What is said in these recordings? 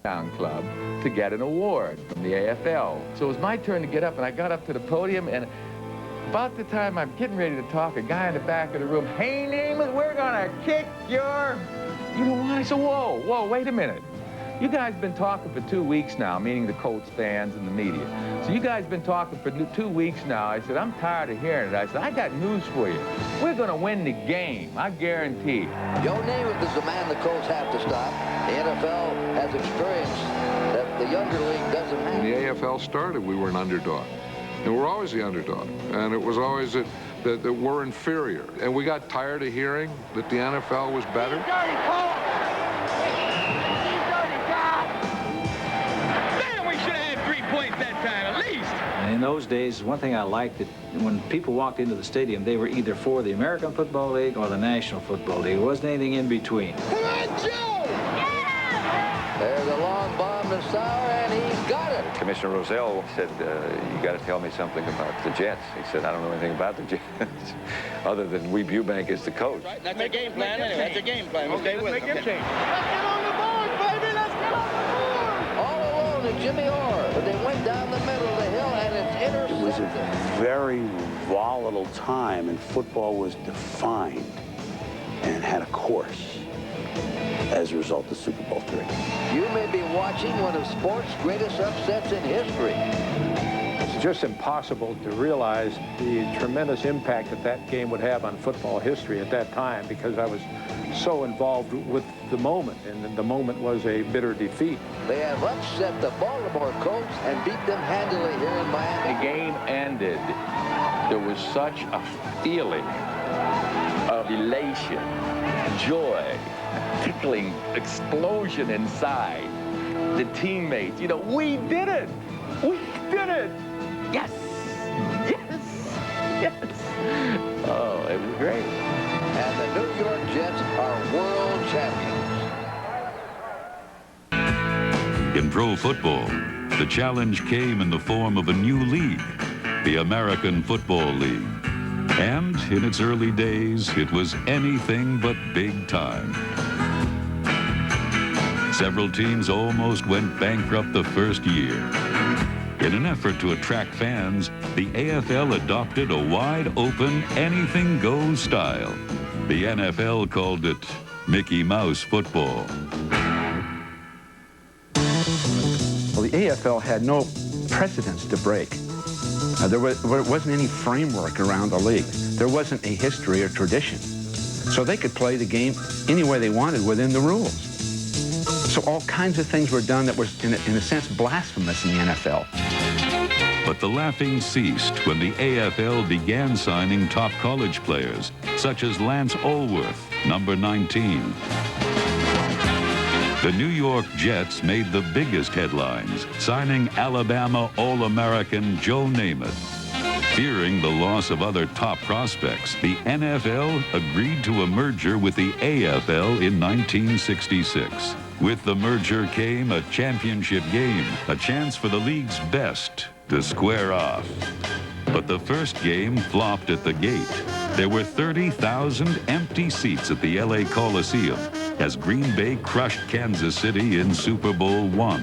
Town Club to get an award from the AFL. So it was my turn to get up, and I got up to the podium, and about the time I'm getting ready to talk, a guy in the back of the room, "Hey, Namath, we're gonna kick your..." You know what? I said, whoa, wait a minute. You guys been talking for 2 weeks now, meaning the Colts fans and the media. So you guys been talking for 2 weeks now. I said, I'm tired of hearing it. I said, I got news for you. We're gonna win the game, I guarantee. Joe Namath is the man the Colts have to stop. The NFL has experience that the younger league doesn't have. When the AFL started, we were an underdog. And we're always the underdog. And it was always that we're inferior. And we got tired of hearing that the NFL was better. In those days, one thing I liked, that when people walked into the stadium, they were either for the American Football League or the National Football League. There wasn't anything in between. Come on, Joe! Yeah! There's a long bomb to Sauer, and he's got it. Commissioner Rozelle said, you got to tell me something about the Jets. He said, I don't know anything about the Jets, other than Weeb Eubank is the coach. Right, that's a game plan anyway. That's a game plan. Okay, let's make him change. Let's get on the board, baby! Let's get on the board! All alone is Jimmy Orr, but they went down the middle of the hill, and it's intercepted. It was a very volatile time, and football was defined and had a course as a result of Super Bowl III. You may be watching one of sports' greatest upsets in history. It's just impossible to realize the tremendous impact that that game would have on football history at that time, because I was so involved with the moment, and the moment was a bitter defeat. They have upset the Baltimore Colts and beat them handily here in Miami. The game ended. There was such a feeling of elation, joy, tickling explosion inside. The teammates, you know, we did it! We did it! Yes! Yes! Yes! Oh, it was great. And the New York Jets are world champions. In pro football, the challenge came in the form of a new league, the American Football League. And in its early days, it was anything but big time. Several teams almost went bankrupt the first year. In an effort to attract fans, the AFL adopted a wide-open, anything-goes style. The NFL called it Mickey Mouse football. Well, the AFL had no precedents to break. There wasn't any framework around the league. There wasn't a history or tradition. So they could play the game any way they wanted within the rules. So all kinds of things were done that was, in a sense, blasphemous in the NFL. But the laughing ceased when the AFL began signing top college players, such as Lance Allworth, number 19. The New York Jets made the biggest headlines, signing Alabama All-American Joe Namath. Fearing the loss of other top prospects, the NFL agreed to a merger with the AFL in 1966. With the merger came a championship game, a chance for the league's best to square off. But the first game flopped at the gate. There were 30,000 empty seats at the LA Coliseum as Green Bay crushed Kansas City in Super Bowl I.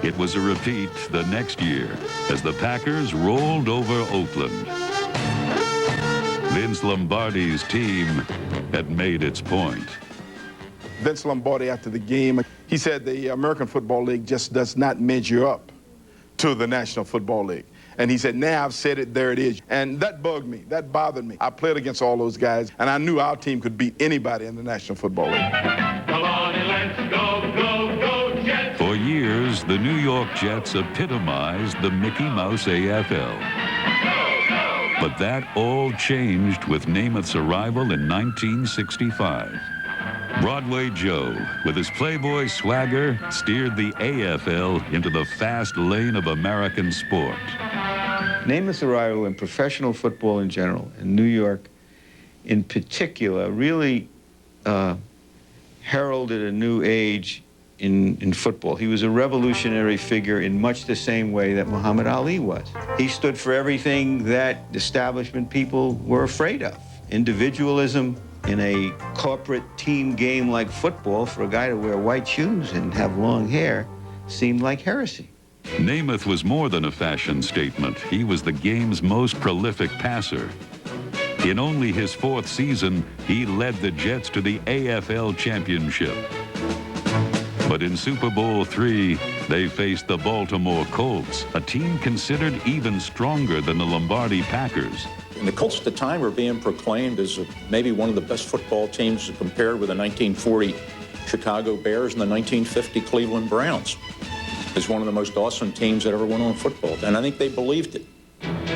It was a repeat the next year as the Packers rolled over Oakland. Vince Lombardi's team had made its point. Vince Lombardi, after the game, he said the American Football League just does not measure up to the National Football League. And he said, now I've said it, there it is. And that bugged me, that bothered me. I played against all those guys, and I knew our team could beat anybody in the National Football League. Come on and let's go, go, go, Jets! For years, the New York Jets epitomized the Mickey Mouse AFL. But that all changed with Namath's arrival in 1965. Broadway Joe, with his Playboy swagger, steered the AFL into the fast lane of American sport. Namath's arrival in professional football in general, in New York in particular, really heralded a new age in football. He was a revolutionary figure in much the same way that Muhammad Ali was. He stood for everything that establishment people were afraid of. Individualism in a corporate team game like football, for a guy to wear white shoes and have long hair seemed like heresy. Namath was more than a fashion statement. He was the game's most prolific passer. In only his 4th season, he led the Jets to the AFL championship. But in Super Bowl III, they faced the Baltimore Colts, a team considered even stronger than the Lombardi Packers. And the Colts at the time were being proclaimed as maybe one of the best football teams compared with the 1940 Chicago Bears and the 1950 Cleveland Browns. It's one of the most awesome teams that ever went on football, and I think they believed it.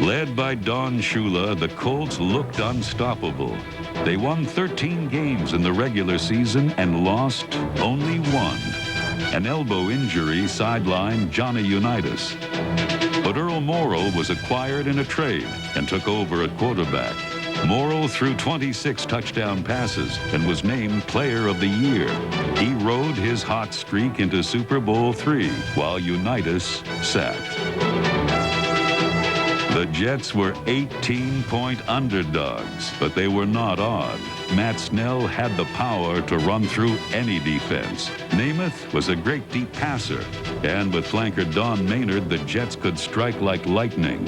Led by Don Shula, the Colts looked unstoppable. They won 13 games in the regular season and lost only 1. An elbow injury sidelined Johnny Unitas. But Earl Morrall was acquired in a trade and took over at quarterback. Morrall threw 26 touchdown passes and was named Player of the Year. He rode his hot streak into Super Bowl III while Unitas sat. The Jets were 18-point underdogs, but they were not odd. Matt Snell had the power to run through any defense. Namath was a great deep passer, and with flanker Don Maynard, the Jets could strike like lightning.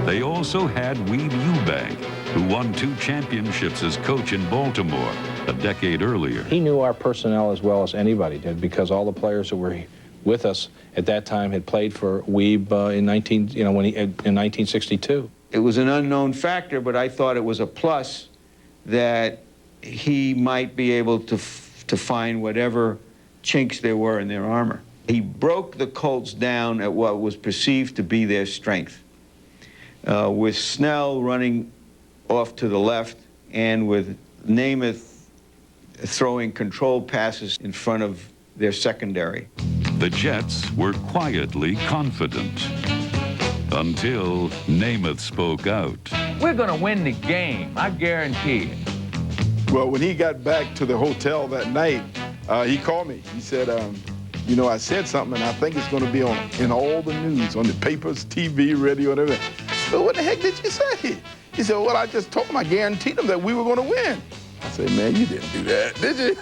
They also had Weed Eubank, who won 2 championships as coach in Baltimore a decade earlier. He knew our personnel as well as anybody did, because all the players who were with us at that time had played for Weeb in 1962. It was an unknown factor, but I thought it was a plus that he might be able to find whatever chinks there were in their armor. He broke the Colts down at what was perceived to be their strength. With Snell running off to the left and with Namath throwing controlled passes in front of their secondary. The Jets were quietly confident until Namath spoke out. We're going to win the game, I guarantee it. Well, when he got back to the hotel that night, he called me. He said, you know, I said something, and I think it's going to be in all the news, on the papers, TV, radio, and everything. So what the heck did you say? He said, well, I just told him, I guaranteed him that we were going to win. I said, man, you didn't do that, did you?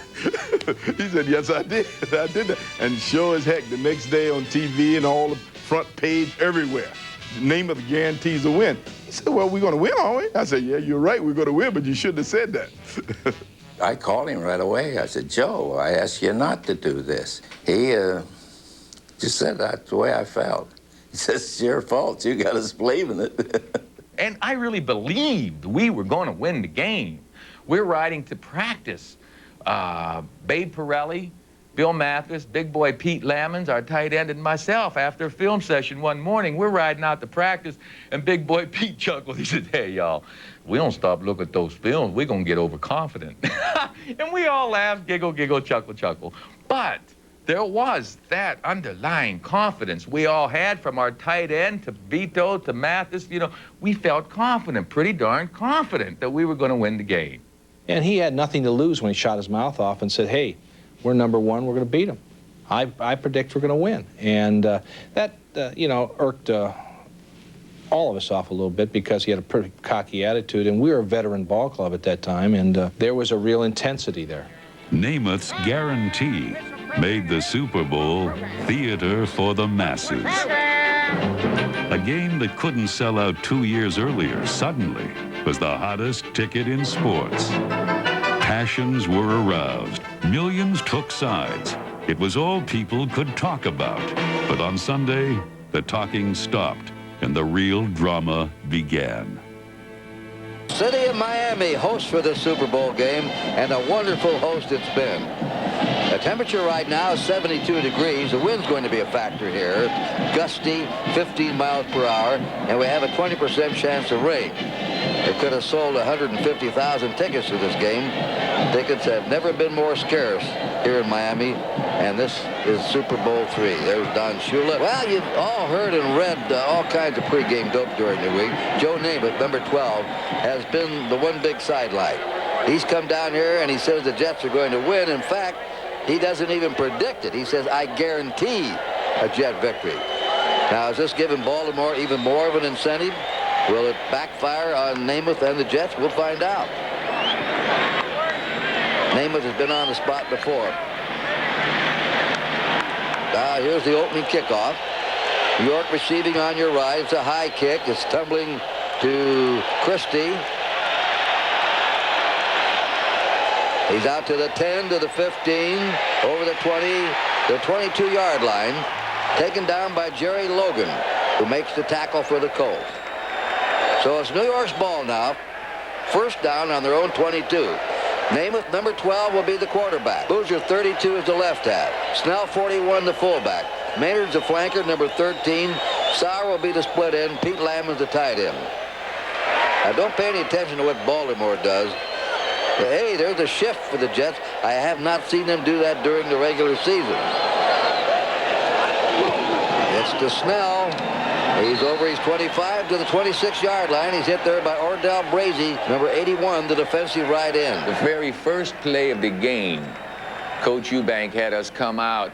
He said, yes, I did. I did that. And sure as heck, the next day on TV and all the front page everywhere, the name of the guarantees a win. He said, well, we're going to win, aren't we? I said, yeah, you're right, we're going to win, but you shouldn't have said that. I called him right away. I said, Joe, I asked you not to do this. He just said that's the way I felt. He says, it's your fault. You got us believing it. And I really believed we were going to win the game. We're riding to practice. Babe Pirelli, Bill Mathis, big boy Pete Lammons, our tight end, and myself, after a film session one morning, we're riding out to practice, and big boy Pete chuckled. He said, hey, y'all, we don't stop looking at those films. We're going to get overconfident. And we all laughed, giggle, giggle, chuckle, chuckle. But there was that underlying confidence we all had, from our tight end to Vito to Mathis. You know, we felt confident, pretty darn confident, that we were going to win the game. And he had nothing to lose when he shot his mouth off and said, hey, we're number 1, we're going to beat them. I predict we're going to win. And that, you know, irked all of us off a little bit, because he had a pretty cocky attitude, and we were a veteran ball club at that time, and there was a real intensity there. Namath's guarantee made the Super Bowl theater for the masses. A game that couldn't sell out 2 years earlier suddenly was the hottest ticket in sports. Passions were aroused. Millions took sides. It was all people could talk about. But on Sunday, the talking stopped and the real drama began. City of Miami hosts for the Super Bowl game, and a wonderful host it's been. The temperature right now is 72 degrees. The wind's going to be a factor here. Gusty, 15 miles per hour, and we have a 20% chance of rain. They could have sold 150,000 tickets to this game. Tickets have never been more scarce here in Miami, and this is Super Bowl III. There's Don Shula. Well, you've all heard and read all kinds of pregame dope during the week. Joe Namath, number 12, has been the one big sidelight. He's come down here and he says the Jets are going to win. In fact, he doesn't even predict it. He says, I guarantee a Jet victory. Now, is this giving Baltimore even more of an incentive? Will it backfire on Namath and the Jets? We'll find out. Namath has been on the spot before. Now here's the opening kickoff. York receiving on your right. It's a high kick. It's tumbling to Christie. He's out to the 10, to the 15, over the 20, the 22-yard line. Taken down by Jerry Logan, who makes the tackle for the Colts. So it's New York's ball now. First down on their own 22. Namath, number 12, will be the quarterback. Boozer, 32, is the left half. Snell, 41, the fullback. Maynard's the flanker, number 13. Sauer will be the split end. Pete Lamon's the tight end. Now, don't pay any attention to what Baltimore does. But, hey, there's a shift for the Jets. I have not seen them do that during the regular season. It's to Snell. He's over his 25 to the 26-yard line. He's hit there by Ordell Brazy, number 81, the defensive right end. The very first play of the game, Coach Eubank had us come out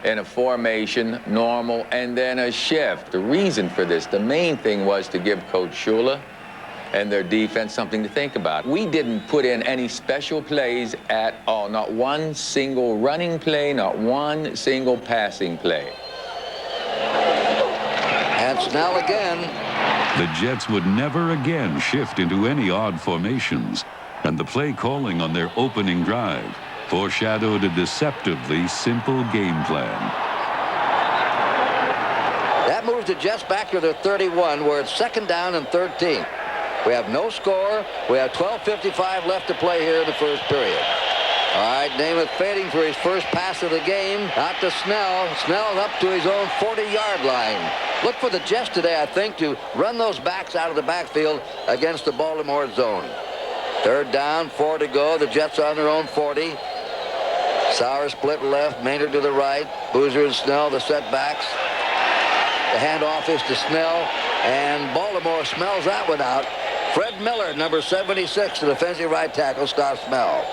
in a formation, normal, and then a shift. The reason for this, the main thing was to give Coach Shula and their defense something to think about. We didn't put in any special plays at all. Not one single running play, not one single passing play. And Snell again. The Jets would never again shift into any odd formations, and the play calling on their opening drive foreshadowed a deceptively simple game plan. That moves the Jets back to their 31, where it's second down and 13. We have no score. We have 12:55 left to play here in the first period. All right, Namath fading for his first pass of the game. Out to Snell. Snell up to his own 40-yard line. Look for the Jets today, I think, to run those backs out of the backfield against the Baltimore zone. Third down, 4 to go. The Jets on their own 40. Sauer split left, Maynard to the right. Boozer and Snell, the setbacks. The handoff is to Snell, and Baltimore smells that one out. Fred Miller, number 76, the defensive right tackle, stops Snell.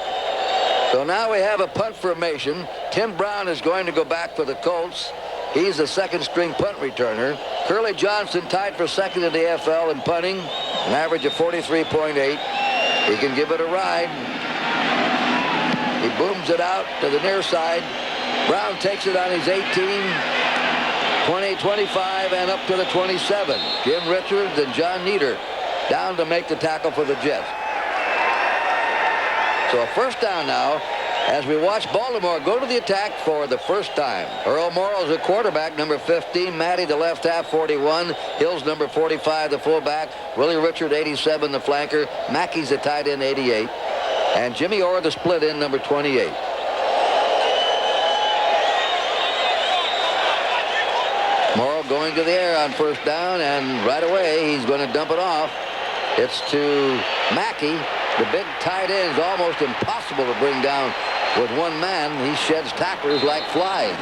So now we have a punt formation. Tim Brown is going to go back for the Colts. He's the second-string punt returner. Curly Johnson tied for second in the AFL in punting, an average of 43.8. He can give it a ride. He booms it out to the near side. Brown takes it on his 18, 20, 25, and up to the 27. Jim Richards and John Nieder down to make the tackle for the Jets. So a first down now as we watch Baltimore go to the attack for the first time. Earl Morrill's the quarterback, number 15. Matty, the left half, 41. Hills, number 45, the fullback. Willie Richard, 87, the flanker. Mackey's the tight end, 88. And Jimmy Orr, the split end, number 28. Morrill going to the air on first down, and right away he's going to dump it off. It's to Mackey. The big tight end is almost impossible to bring down with one man. He sheds tacklers like flies.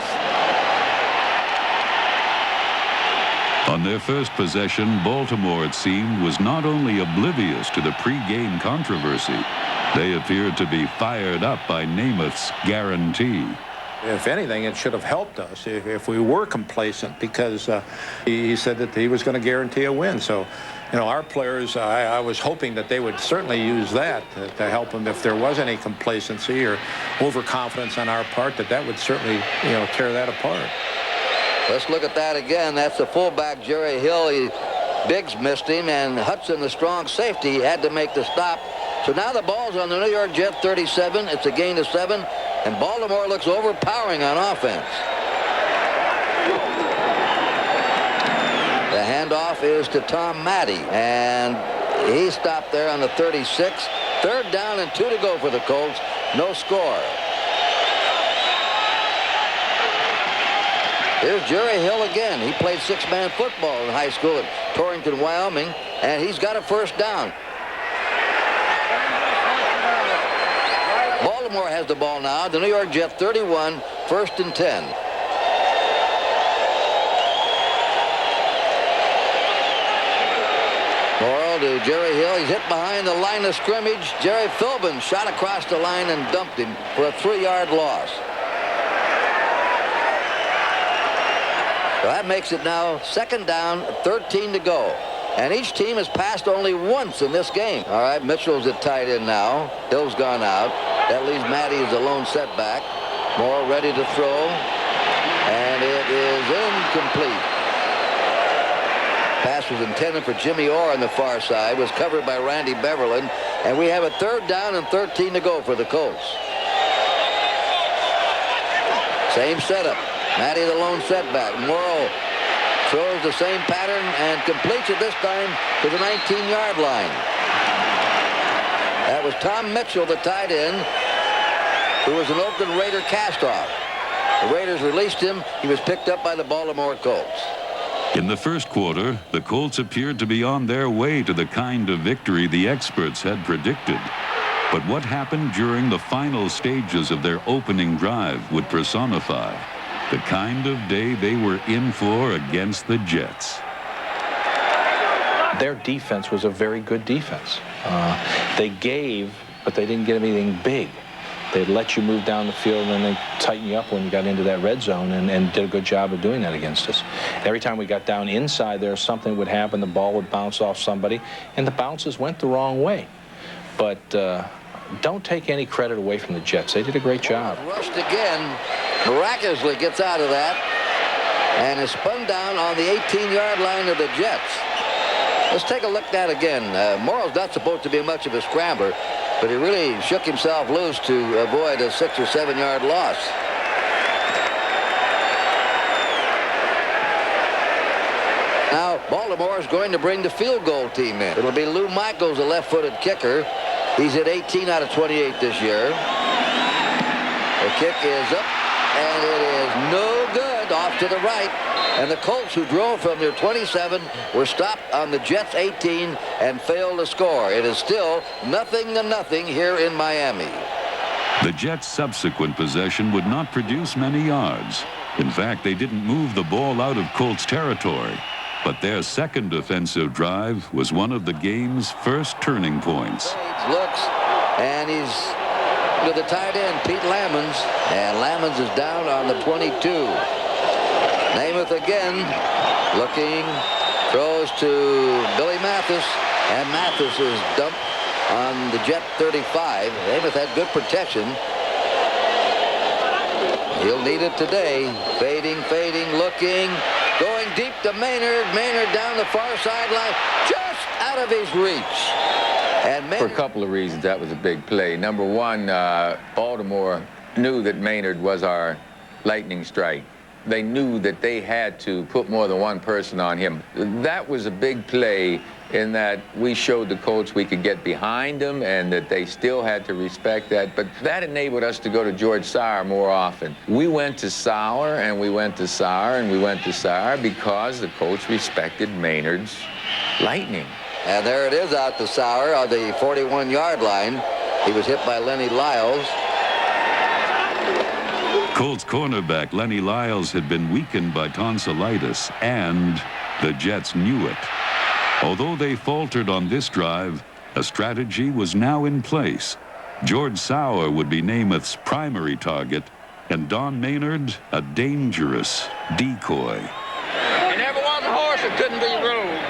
On their first possession, Baltimore, it seemed, was not only oblivious to the pre-game controversy, they appeared to be fired up by Namath's guarantee. If anything, it should have helped us if we were complacent, because he said that he was going to guarantee a win. So, you know, our players, I was hoping that they would certainly use that to help them if there was any complacency or overconfidence on our part, that would certainly, you know, tear that apart. Let's look at that again. That's the fullback, Jerry Hill. Biggs missed him, and Hudson, the strong safety, had to make the stop. So now the ball's on the New York Jet 37. It's a gain of 7, and Baltimore looks overpowering on offense. The handoff is to Tom Matty, and he stopped there on the 36. Third down and 2 to go for the Colts. No score. Here's Jerry Hill again. He played 6-man football in high school at Torrington, Wyoming, and he's got a first down. Baltimore has the ball now. The New York Jet 31, 1st and 10. Morrill to Jerry Hill. He's hit behind the line of scrimmage. Jerry Philbin shot across the line and dumped him for a 3-yard loss. So that makes it now 2nd down, 13 to go. And each team has passed only once in this game. All right, Mitchell's at tight end now. Hill's gone out. That leaves Matty as a lone setback. Morrill ready to throw. And it is incomplete. Pass was intended for Jimmy Orr on the far side, was covered by Randy Beverland, and we have a 3rd down and 13 to go for the Colts. Same setup. Matty the lone setback. Morrow throws the same pattern and completes it this time to the 19-yard line. That was Tom Mitchell, the tight end, who was an Oakland Raider cast-off. The Raiders released him. He was picked up by the Baltimore Colts. In the first quarter, the Colts appeared to be on their way to the kind of victory the experts had predicted. But what happened during the final stages of their opening drive would personify the kind of day they were in for against the Jets. Their defense was a very good defense. They gave, but they didn't get anything big. They'd let you move down the field, and then they'd tighten you up when you got into that red zone, and did a good job of doing that against us. Every time we got down inside there, something would happen. The ball would bounce off somebody, and the bounces went the wrong way. But don't take any credit away from the Jets. They did a great job. Rushed again, miraculously gets out of that, and is spun down on the 18-yard line of the Jets. Let's take a look at that again. Morrow's not supposed to be much of a scrambler, but he really shook himself loose to avoid a 6 or 7 yard loss. Now, Baltimore is going to bring the field goal team in. It'll be Lou Michaels, a left-footed kicker. He's hit 18 out of 28 this year. The kick is up, and it is no good, off to the right. And the Colts, who drove from their 27, were stopped on the Jets' 18 and failed to score. It is still 0-0 here in Miami. The Jets' subsequent possession would not produce many yards. In fact, they didn't move the ball out of Colts territory. But their second offensive drive was one of the game's first turning points. Looks, and he's with the tight end, Pete Lamons. And Lamons is down on the 22. Namath again, looking, throws to Billy Mathis, and Mathis is dumped on the Jet 35. Namath had good protection. He'll need it today. Fading, looking, going deep to Maynard. Maynard down the far sideline, just out of his reach. And For a couple of reasons, that was a big play. Number one, Baltimore knew that Maynard was our lightning strike. They knew that they had to put more than one person on him. That was a big play in that we showed the Colts we could get behind them and that they still had to respect that. But that enabled us to go to George Sauer more often. We went to Sauer, and we went to Sauer, and we went to Sauer because the Colts respected Maynard's lightning. And there it is out to Sauer on the 41-yard line. He was hit by Lenny Lyles. Colts cornerback Lenny Lyles had been weakened by tonsillitis, and the Jets knew it. Although they faltered on this drive, a strategy was now in place. George Sauer would be Namath's primary target, and Don Maynard a dangerous decoy. He never was a horse that couldn't be ruled.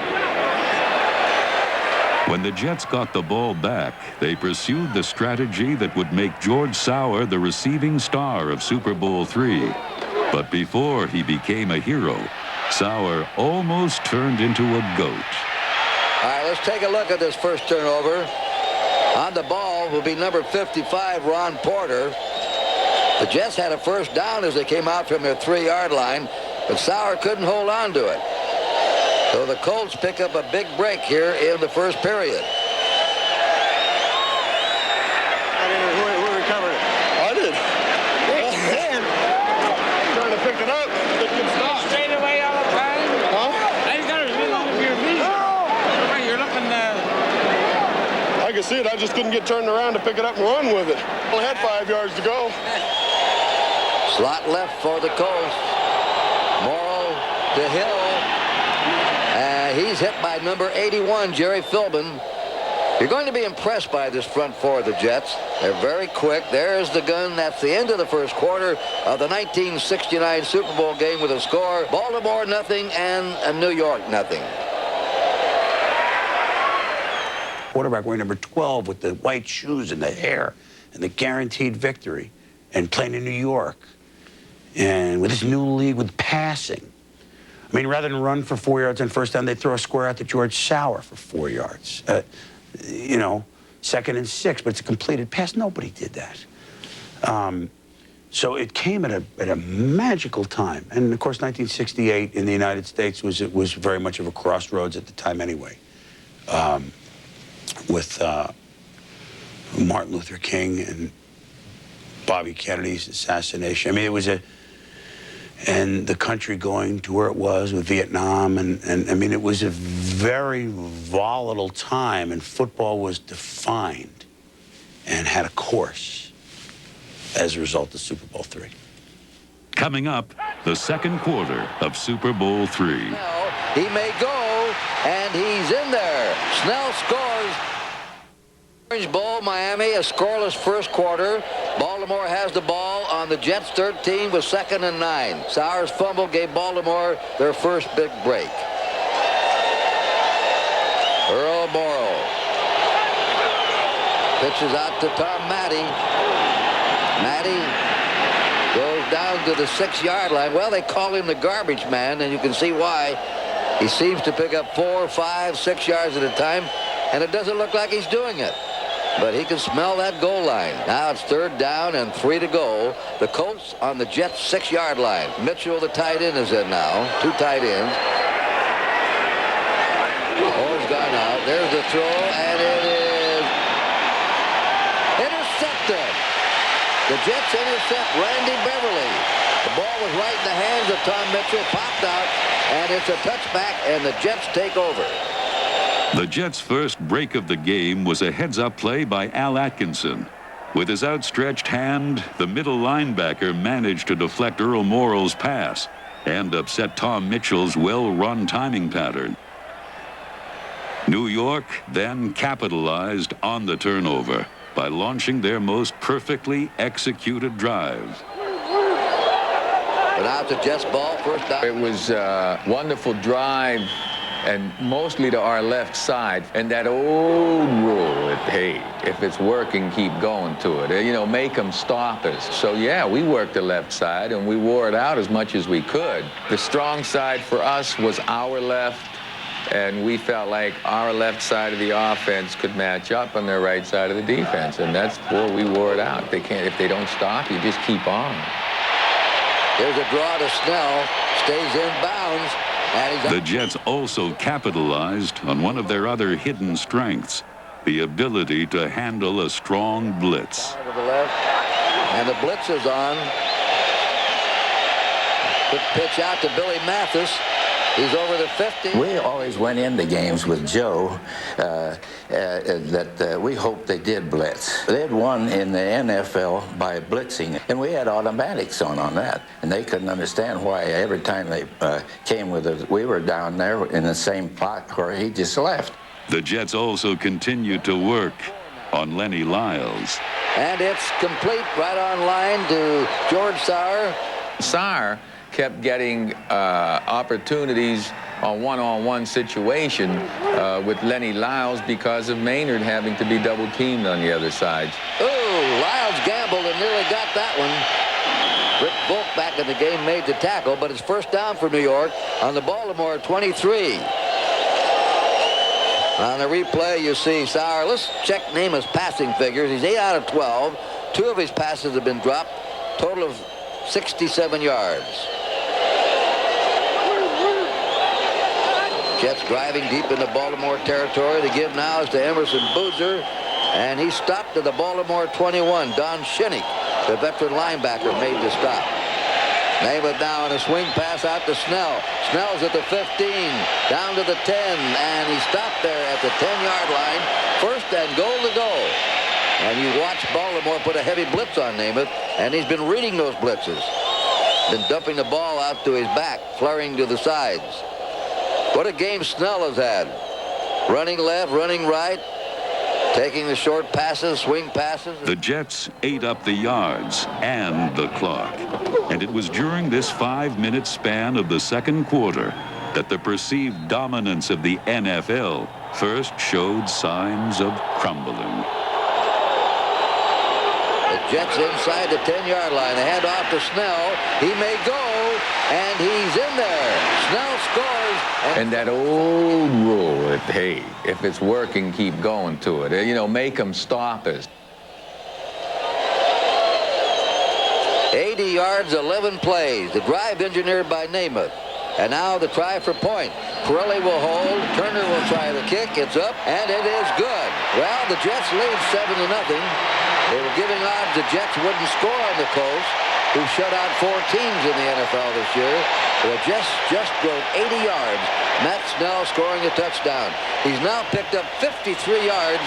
When the Jets got the ball back, they pursued the strategy that would make George Sauer the receiving star of Super Bowl III. But before he became a hero, Sauer almost turned into a goat. All right, let's take a look at this first turnover. On the ball will be number 55, Ron Porter. The Jets had a first down as they came out from their 3-yard line, but Sauer couldn't hold on to it. So the Colts pick up a big break here in the first period. Who recovered it? I did. Trying to pick it up. It can stop. Straight away all the time? Huh? I got to run off your feet. No. You're looking I could see it. I just couldn't get turned around to pick it up and run with it. Only had 5 yards to go. Slot left for the Colts. Morrow to Hill. He's hit by number 81, Jerry Philbin. You're going to be impressed by this front four of the Jets. They're very quick. There's the gun. That's the end of the first quarter of the 1969 Super Bowl game with a score: Baltimore 0 and New York 0. Quarterback wearing number 12 with the white shoes and the hair and the guaranteed victory and playing in New York. And with this new league with passing, I mean, rather than run for 4 yards on first down, they throw a square out to George Sauer for 4 yards. You know, 2nd and 6, but it's a completed pass. Nobody did that. So it came at a magical time. And of course, 1968 in the United States was very much of a crossroads at the time anyway. With Martin Luther King and Bobby Kennedy's assassination. I mean, it was and the country going to where it was with Vietnam, and I mean, it was a very volatile time, and football was defined and had a course as a result of Super Bowl III. Coming up, the second quarter of Super Bowl III. He may go, and he's in there. Snell scores. Orange Bowl, Miami, a scoreless first quarter. Baltimore has the ball on the Jets' 13 with 2nd and 9. Sauer's fumble gave Baltimore their first big break. Earl Morrow pitches out to Tom Matty. Matty goes down to the 6-yard line. Well, they call him the garbage man, and you can see why. He seems to pick up 4, 5, 6 yards at a time, and it doesn't look like he's doing it. But he can smell that goal line. Now it's 3rd down and 3 to go. The Colts on the Jets' 6-yard line. Mitchell, the tight end, is in now. 2 tight ends. Ball's gone out. There's the throw, and it is intercepted. The Jets intercept Randy Beverly. The ball was right in the hands of Tom Mitchell, popped out, and it's a touchback, and the Jets take over. The Jets' first break of the game was a heads-up play by Al Atkinson. With his outstretched hand, the middle linebacker managed to deflect Earl Morrow's pass and upset Tom Mitchell's well-run timing pattern. New York then capitalized on the turnover by launching their most perfectly executed drive. But out the Jets' ball, first down. It was a wonderful drive, and mostly to our left side. And that old rule, hey, if it's working, keep going to it. You know, make them stop us. So, yeah, we worked the left side, and we wore it out as much as we could. The strong side for us was our left, and we felt like our left side of the offense could match up on their right side of the defense, and that's where we wore it out. If they don't stop, you just keep on. There's a draw to Snell, stays in bounds. The Jets also capitalized on one of their other hidden strengths, the ability to handle a strong blitz. To the left, and the blitz is on. Quick pitch out to Billy Mathis. He's over the 50. We always went into games with Joe that we hoped they did blitz. They'd won in the NFL by blitzing, and we had automatics on that. And they couldn't understand why every time they came with us, we were down there in the same spot where he just left. The Jets also continued to work on Lenny Lyles. And it's complete right on line to George Sauer. Sauer kept getting opportunities on one-on-one situation with Lenny Lyles because of Maynard having to be double-teamed on the other side. Oh, Lyles gambled and nearly got that one. Rick Volk back in the game made the tackle, but it's first down for New York on the Baltimore 23. On the replay, you see Sauer. Let's check Namath's passing figures. He's 8 out of 12. 2 of his passes have been dropped. Total of 67 yards. Jets driving deep into Baltimore territory. The give now is to Emerson Boozer, and he stopped to the Baltimore 21. Don Shinnick, the veteran linebacker, made the stop. Namath now on a swing pass out to Snell. Snell's at the 15, down to the 10, and he stopped there at the 10-yard line. First and goal to go. And you watch Baltimore put a heavy blitz on Namath, and he's been reading those blitzes. Been dumping the ball out to his back, flurrying to the sides. What a game Snell has had. Running left, running right, taking the short passes, swing passes. The Jets ate up the yards and the clock. And it was during this 5-minute span of the second quarter that the perceived dominance of the NFL first showed signs of crumbling. The Jets inside the 10-yard line. The handoff to Snell. He may go, and he's in there. Snell scores. And that old rule, hey, if it's working, keep going to it. You know, make them stop us. 80 yards, 11 plays. The drive engineered by Namath. And now the try for point. Pirelli will hold. Turner will try the kick. It's up, and it is good. Well, the Jets lead 7-0. They were giving odds the Jets wouldn't score on the Colts, who shut out 4 teams in the NFL this year. The Jets just drove 80 yards. Matt Snell scoring a touchdown. He's now picked up 53 yards.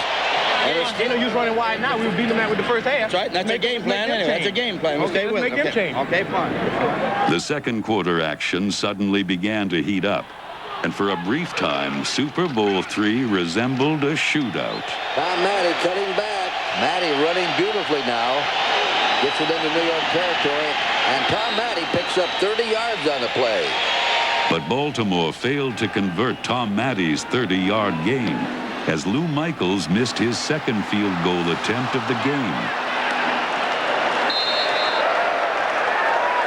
Ain't no use running wide now. We were beating them out with the first half. That's right. That's a game plan anyway. That's a game plan. We'll stay with it. Make them change. Okay, fine. The second quarter action suddenly began to heat up. And for a brief time, Super Bowl III resembled a shootout. Tom Matte cutting back. Matte running beautifully now. Gets it into New York territory. And Tom Matte picks up 30 yards on the play. But Baltimore failed to convert Tom Matte's 30-yard gain, as Lou Michaels missed his second field goal attempt of the game.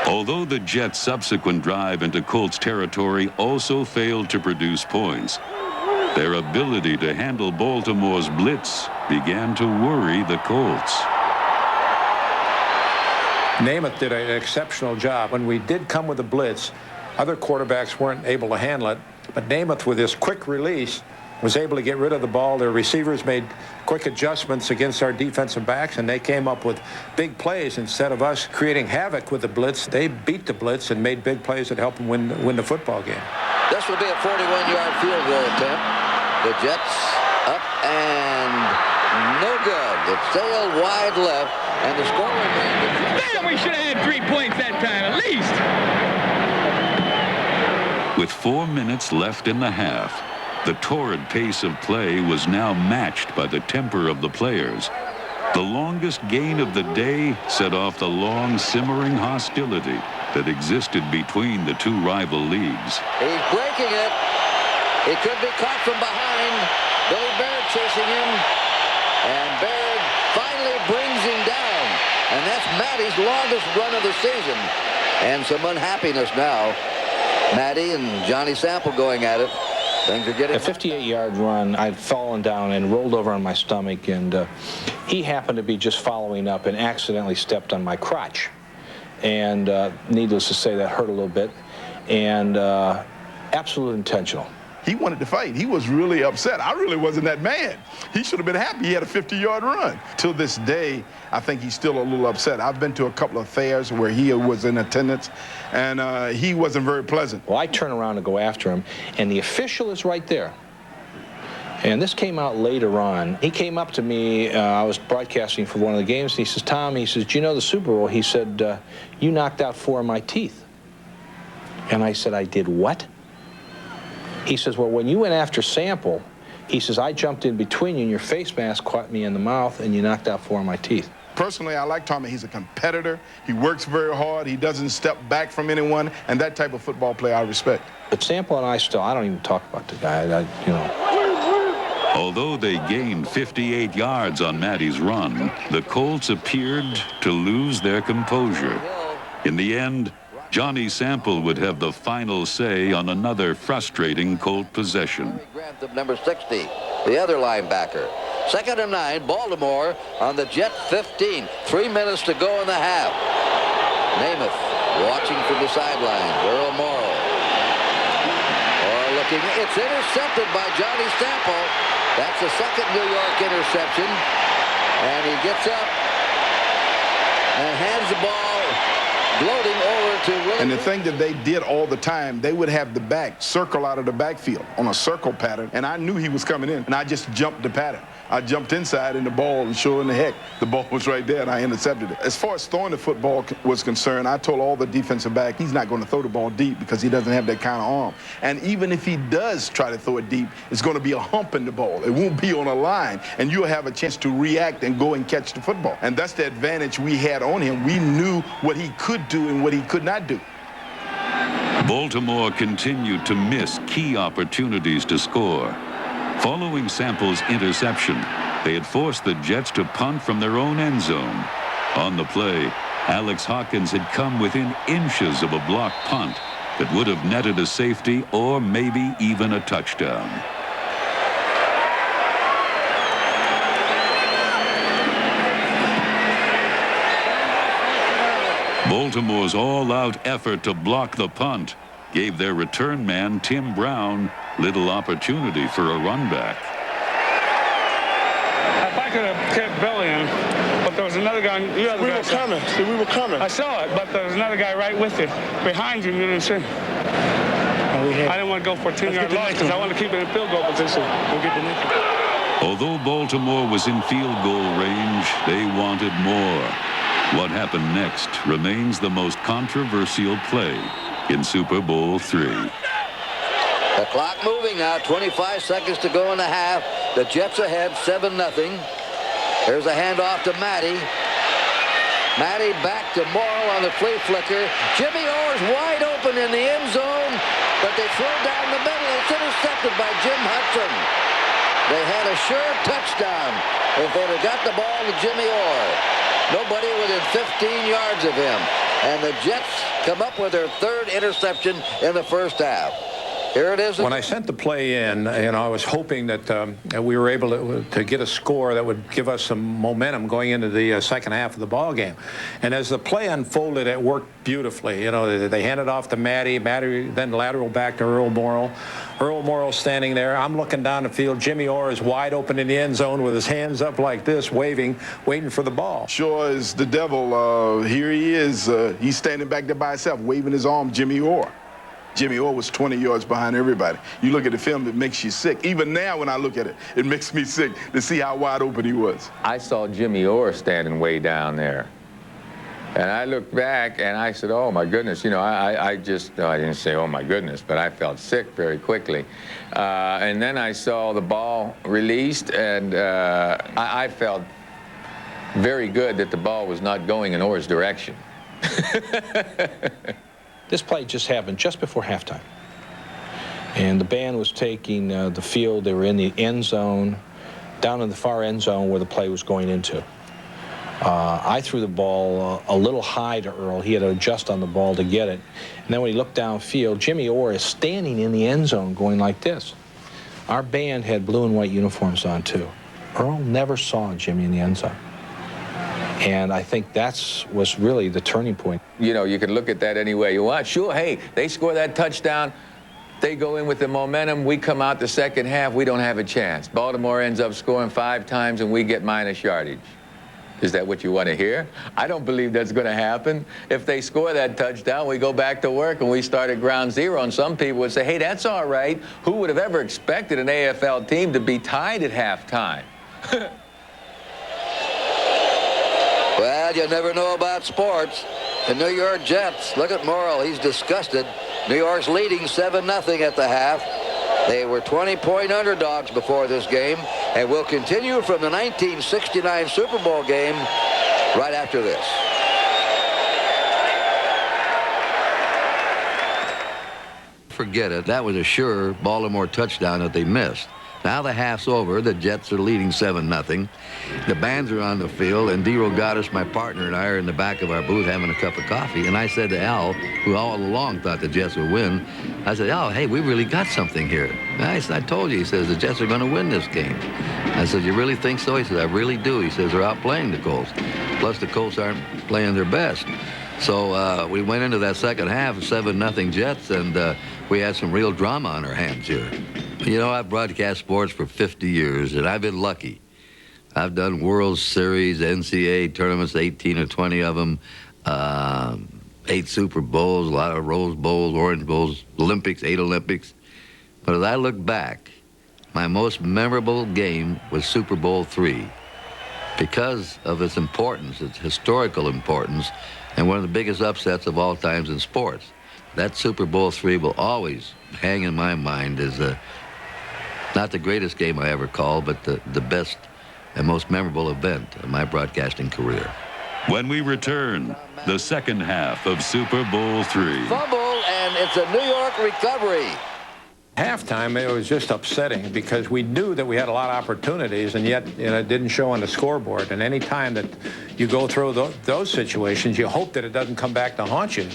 Although the Jets' subsequent drive into Colts territory also failed to produce points, their ability to handle Baltimore's blitz began to worry the Colts. Namath did an exceptional job. When we did come with a blitz, other quarterbacks weren't able to handle it, but Namath, with his quick release, was able to get rid of the ball. Their receivers made quick adjustments against our defensive backs, and they came up with big plays. Instead of us creating havoc with the blitz, they beat the blitz and made big plays that helped them win the football game. This will be a 41-yard field goal attempt. The Jets up and no good. It sailed wide left, and the score remained. Damn, we should have had 3 points that time, at least. With 4 minutes left in the half, the torrid pace of play was now matched by the temper of the players. The longest gain of the day set off the long, simmering hostility that existed between the two rival leagues. He's breaking it. He could be caught from behind. Billy Baird chasing him. And Baird finally brings him down. And that's Matte's longest run of the season. And some unhappiness now. Matte and Johnny Sample going at it. Things are getting... A 58-yard run, I'd fallen down and rolled over on my stomach, and he happened to be just following up and accidentally stepped on my crotch. And needless to say, that hurt a little bit. And absolute intentional. He wanted to fight. He was really upset. I really wasn't that mad. He should have been happy he had a 50-yard run. Till this day, I think he's still a little upset. I've been to a couple of fairs where he was in attendance, and he wasn't very pleasant. Well, I turn around to go after him, and the official is right there. And this came out later on. He came up to me. I was broadcasting for one of the games, and he says, Tom, he says, do you know the Super Bowl? He said, you knocked out 4 of my teeth. And I said, I did what? He says, well, when you went after Sample, he says, I jumped in between you and your face mask caught me in the mouth and you knocked out 4 of my teeth. Personally, I like Tommy. He's a competitor. He works very hard. He doesn't step back from anyone. And that type of football player I respect. But Sample and I don't even talk about the guy, you know. Although they gained 58 yards on Matte's run, the Colts appeared to lose their composure. In the end, Johnny Sample would have the final say on another frustrating Colt possession. Number 60, the other linebacker. 2nd and 9, Baltimore on the Jet 15. 3 minutes to go in the half. Namath watching from the sidelines. Earl Morrow. Looking. It's intercepted by Johnny Sample. That's the second New York interception. And he gets up and hands the ball floating over to Willie. And the thing that they did all the time, they would have the back circle out of the backfield on a circle pattern, and I knew he was coming in, and I just jumped the pattern. I jumped inside in the ball, and sure in the heck, the ball was right there, and I intercepted it. As far as throwing the football was concerned, I told all the defensive back, he's not going to throw the ball deep because he doesn't have that kind of arm. And even if he does try to throw it deep, it's going to be a hump in the ball. It won't be on a line, and you'll have a chance to react and go and catch the football. And that's the advantage we had on him. We knew what he could do and what he could not do. Baltimore continued to miss key opportunities to score. Following Sample's interception, they had forced the Jets to punt from their own end zone. On the play, Alex Hawkins had come within inches of a blocked punt that would have netted a safety or maybe even a touchdown. Baltimore's all-out effort to block the punt gave their return man, Tim Brown, little opportunity for a run back. If I could have kept Billy in, but there was another guy. We were coming. See, we were coming. I saw it, but there was another guy right with you. Behind you, you didn't see. I didn't want to go for a 10-yard loss because I wanted to keep it in field goal position. We'll get the next one. Although Baltimore was in field goal range, they wanted more. What happened next remains the most controversial play in Super Bowl III. The clock moving now, 25 seconds to go in the half. The Jets ahead, 7-0. Here's a handoff to Matty. Matty back to Morrill on the flea flicker. Jimmy Orr's wide open in the end zone, but they throw down the middle. It's intercepted by Jim Hudson. They had a sure touchdown if they'd have got the ball to Jimmy Orr. Nobody within 15 yards of him. And the Jets come up with their third interception in the first half. Here it is. When I sent the play in, I was hoping that we were able to get a score that would give us some momentum going into the second half of the ball game. And as the play unfolded, it worked beautifully. They handed off to Matty. Matty then lateral back to Earl Morrill. Earl Morrill standing there. I'm looking down the field. Jimmy Orr is wide open in the end zone with his hands up like this, waving, waiting for the ball. Sure as the devil. Here he is. He's standing back there by himself, waving his arm, Jimmy Orr. Jimmy Orr was 20 yards behind everybody. You look at the film, it makes you sick. Even now when I look at it, it makes me sick to see how wide open he was. I saw Jimmy Orr standing way down there. And I looked back and I said, oh my goodness, I didn't say, oh my goodness, but I felt sick very quickly. And then I saw the ball released and I felt very good that the ball was not going in Orr's direction. This play just happened just before halftime. And the band was taking the field. They were in the end zone, down in the far end zone where the play was going into. I threw the ball a little high to Earl. He had to adjust on the ball to get it. And then when he looked downfield, Jimmy Orr is standing in the end zone going like this. Our band had blue and white uniforms on too. Earl never saw Jimmy in the end zone. And I think was really the turning point. You can look at that any way you want. Sure, hey, they score that touchdown. They go in with the momentum. We come out the second half. We don't have a chance. Baltimore ends up scoring 5 times, and we get minus yardage. Is that what you want to hear? I don't believe that's going to happen. If they score that touchdown, we go back to work, and we start at ground zero. And some people would say, hey, that's all right. Who would have ever expected an AFL team to be tied at halftime? Well, you never know about sports. The New York Jets, look at Morrill. He's disgusted. New York's leading 7-0 at the half. They were 20-point underdogs before this game and will continue from the 1969 Super Bowl game right after this. Forget it. That was a sure Baltimore touchdown that they missed. Now the half's over. The Jets are leading 7-0. The bands are on the field, and Dero Goddess, my partner, and I are in the back of our booth having a cup of coffee. And I said to Al, who all along thought the Jets would win, I said, Al, hey, we really got something here. I told you. He says, the Jets are going to win this game. I said, you really think so? He says, I really do. He says, they're outplaying the Colts. Plus, the Colts aren't playing their best. So we went into that second half, 7-0 Jets, and we had some real drama on our hands here. I've broadcast sports for 50 years, and I've been lucky. I've done World Series, NCAA tournaments, 18 or 20 of them, 8 Super Bowls, a lot of Rose Bowls, Orange Bowls, Olympics, 8 Olympics. But as I look back, my most memorable game was Super Bowl III because of its importance, its historical importance, and one of the biggest upsets of all times in sports. That Super Bowl III will always hang in my mind as not the greatest game I ever called, but the best and most memorable event of my broadcasting career. When we return, the second half of Super Bowl III. Fumble, and it's a New York recovery. Halftime, it was just upsetting because we knew that we had a lot of opportunities, and yet it didn't show on the scoreboard. And any time that you go through those situations, you hope that it doesn't come back to haunt you.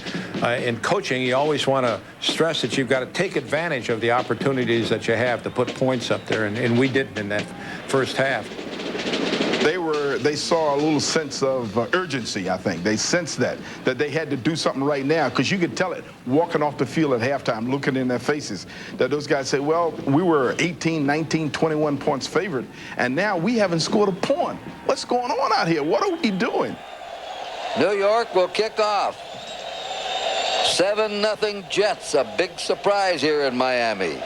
In coaching, you always want to stress that you've got to take advantage of the opportunities that you have to put points up there, and we didn't in that first half. They saw a little sense of urgency, I think. They sensed that they had to do something right now, because you could tell it walking off the field at halftime, looking in their faces, that those guys say, well, we were 18, 19, 21 points favored, and now we haven't scored a point. What's going on out here? What are we doing? New York will kick off. 7-0 Jets, a big surprise here in Miami.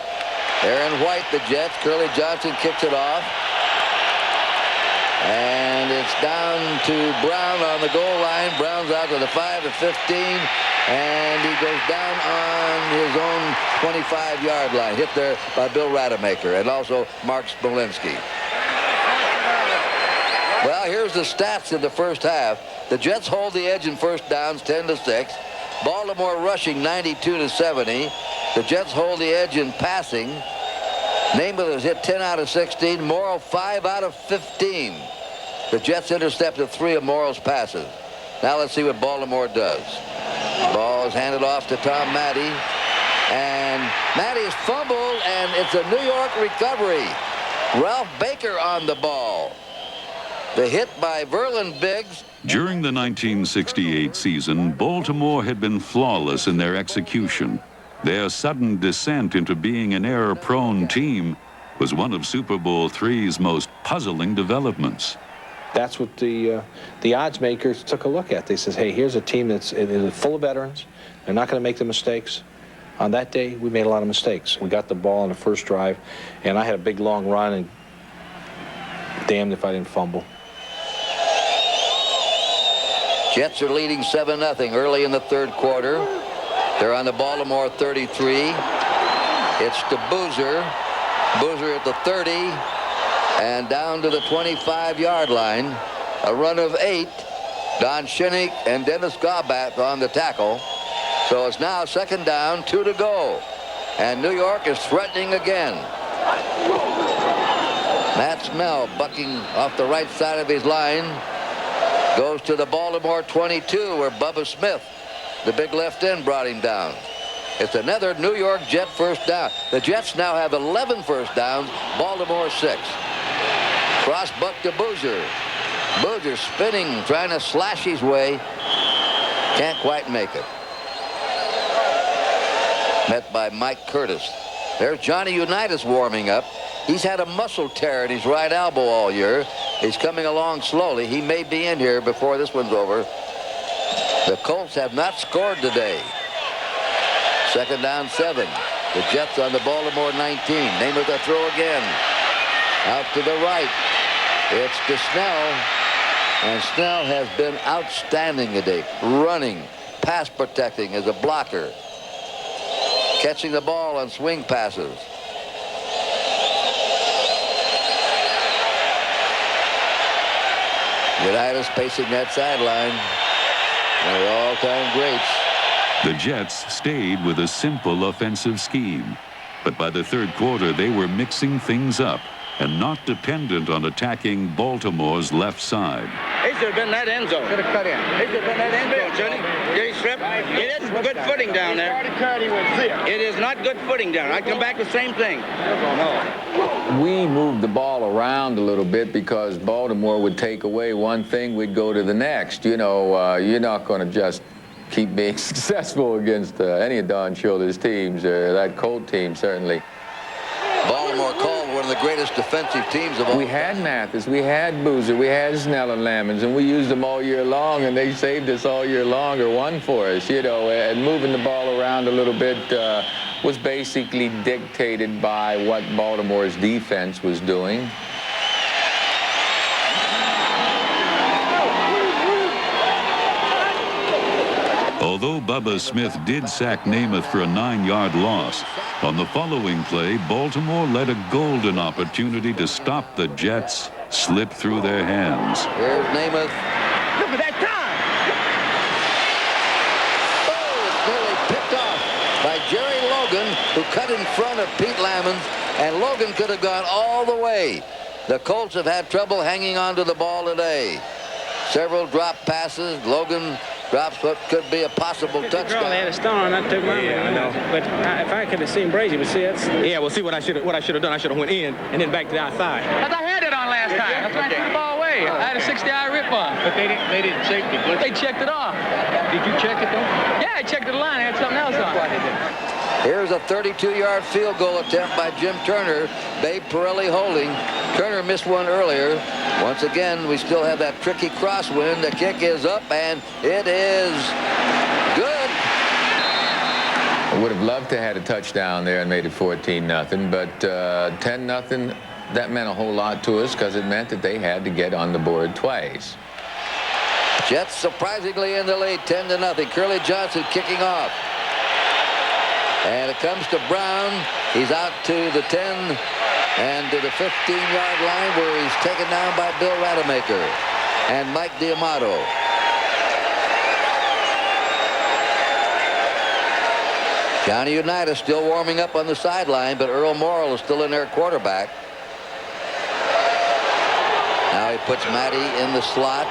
Aaron White, the Jets. Curly Johnson kicks it off. And it's down to Brown on the goal line. Brown's out to the 5 at 15. And he goes down on his own 25-yard line. Hit there by Bill Rademacher and also Mark Smolinski. Well, here's the stats in the first half. The Jets hold the edge in first downs 10-6. Baltimore rushing 92-70. The Jets hold the edge in passing. Namath has hit 10 out of 16. Morrow 5 out of 15. The Jets intercepted 3 of Morrow's passes. Now let's see what Baltimore does. Ball is handed off to Tom Matte. And Matte's fumbled, and it's a New York recovery. Ralph Baker on the ball. The hit by Verlin Biggs. During the 1968 season, Baltimore had been flawless in their execution. Their sudden descent into being an error-prone team was one of Super Bowl III's most puzzling developments. That's what the odds makers took a look at. They said, hey, here's a team that's full of veterans. They're not going to make the mistakes. On that day, we made a lot of mistakes. We got the ball on the first drive, and I had a big, long run, and damned if I didn't fumble. Jets are leading 7-0 early in the third quarter. They're on the Baltimore 33. It's to Boozer. Boozer at the 30 and down to the 25-yard line. A run of 8. Don Shinnick and Dennis Gaubat on the tackle. So it's now second down, 2 to go. And New York is threatening again. Matt Snell bucking off the right side of his line. Goes to the Baltimore 22 where Bubba Smith, the big left end, brought him down. It's another New York Jet first down. The Jets now have 11 first downs, Baltimore 6. Cross buck to Boozer. Boozer spinning, trying to slash his way. Can't quite make it. Met by Mike Curtis. There's Johnny Unitas warming up. He's had a muscle tear in his right elbow all year. He's coming along slowly. He may be in here before this one's over. The Colts have not scored today. Second down, 7. The Jets on the Baltimore 19. Namath the throw again. Out to the right. It's to Snell. And Snell has been outstanding today. Running, pass protecting as a blocker. Catching the ball on swing passes. Unitas pacing that sideline. They're all-time greats. The Jets stayed with a simple offensive scheme. But by the third quarter, they were mixing things up and not dependent on attacking Baltimore's left side. He should have been that end zone. Should have cut in. He should have been that end zone, shouldn't he? Did he strip? It isn't good footing down there. It is not good footing down. I come back the same thing. We moved the ball around a little bit because Baltimore would take away one thing, we'd go to the next. You know, you're not going to just keep being successful against any of Don Shula's teams, that Colt team certainly. Baltimore called one of the greatest defensive teams of all. We had Mathis, we had Boozer, we had Snell and Lamons, and we used them all year long, and they saved us all year long or won for us, you know, and moving the ball around a little bit was basically dictated by what Baltimore's defense was doing. Although Bubba Smith did sack Namath for a 9-yard loss, on the following play, Baltimore let a golden opportunity to stop the Jets slip through their hands. Here's Namath. Look at that time. Oh, it's nearly picked off by Jerry Logan. Logan, who cut in front of Pete Lammons, and Logan could have gone all the way. The Colts have had trouble hanging on to the ball today. Several drop passes. Logan drops what could be a possible touchdown. They had a star, and I took my man. I know. But if I could have seen Brady, but see, that's... Yeah, well, see what I should have done. I should have went in and then back to the outside. But I had it on last time. That's why I threw the ball away. I had a 60-yard rip on. But they didn't safety. They checked it off. Did you check it, though? Yeah, I checked the line. I had something else on. Here's a 32-yard field goal attempt by Jim Turner. Babe Pirelli holding. Turner missed one earlier. Once again, we still have that tricky crosswind. The kick is up, and it is good. I would have loved to have had a touchdown there and made it 14-0, but 10-0, that meant a whole lot to us because it meant that they had to get on the board twice. Jets surprisingly in the lead, 10-0. Curly Johnson kicking off. And it comes to Brown. He's out to the 10 and to the 15-yard line where he's taken down by Bill Rademacher and Mike D'Amato. County Unitas still warming up on the sideline, but Earl Morrill is still in there at quarterback. Now he puts Matty in the slot.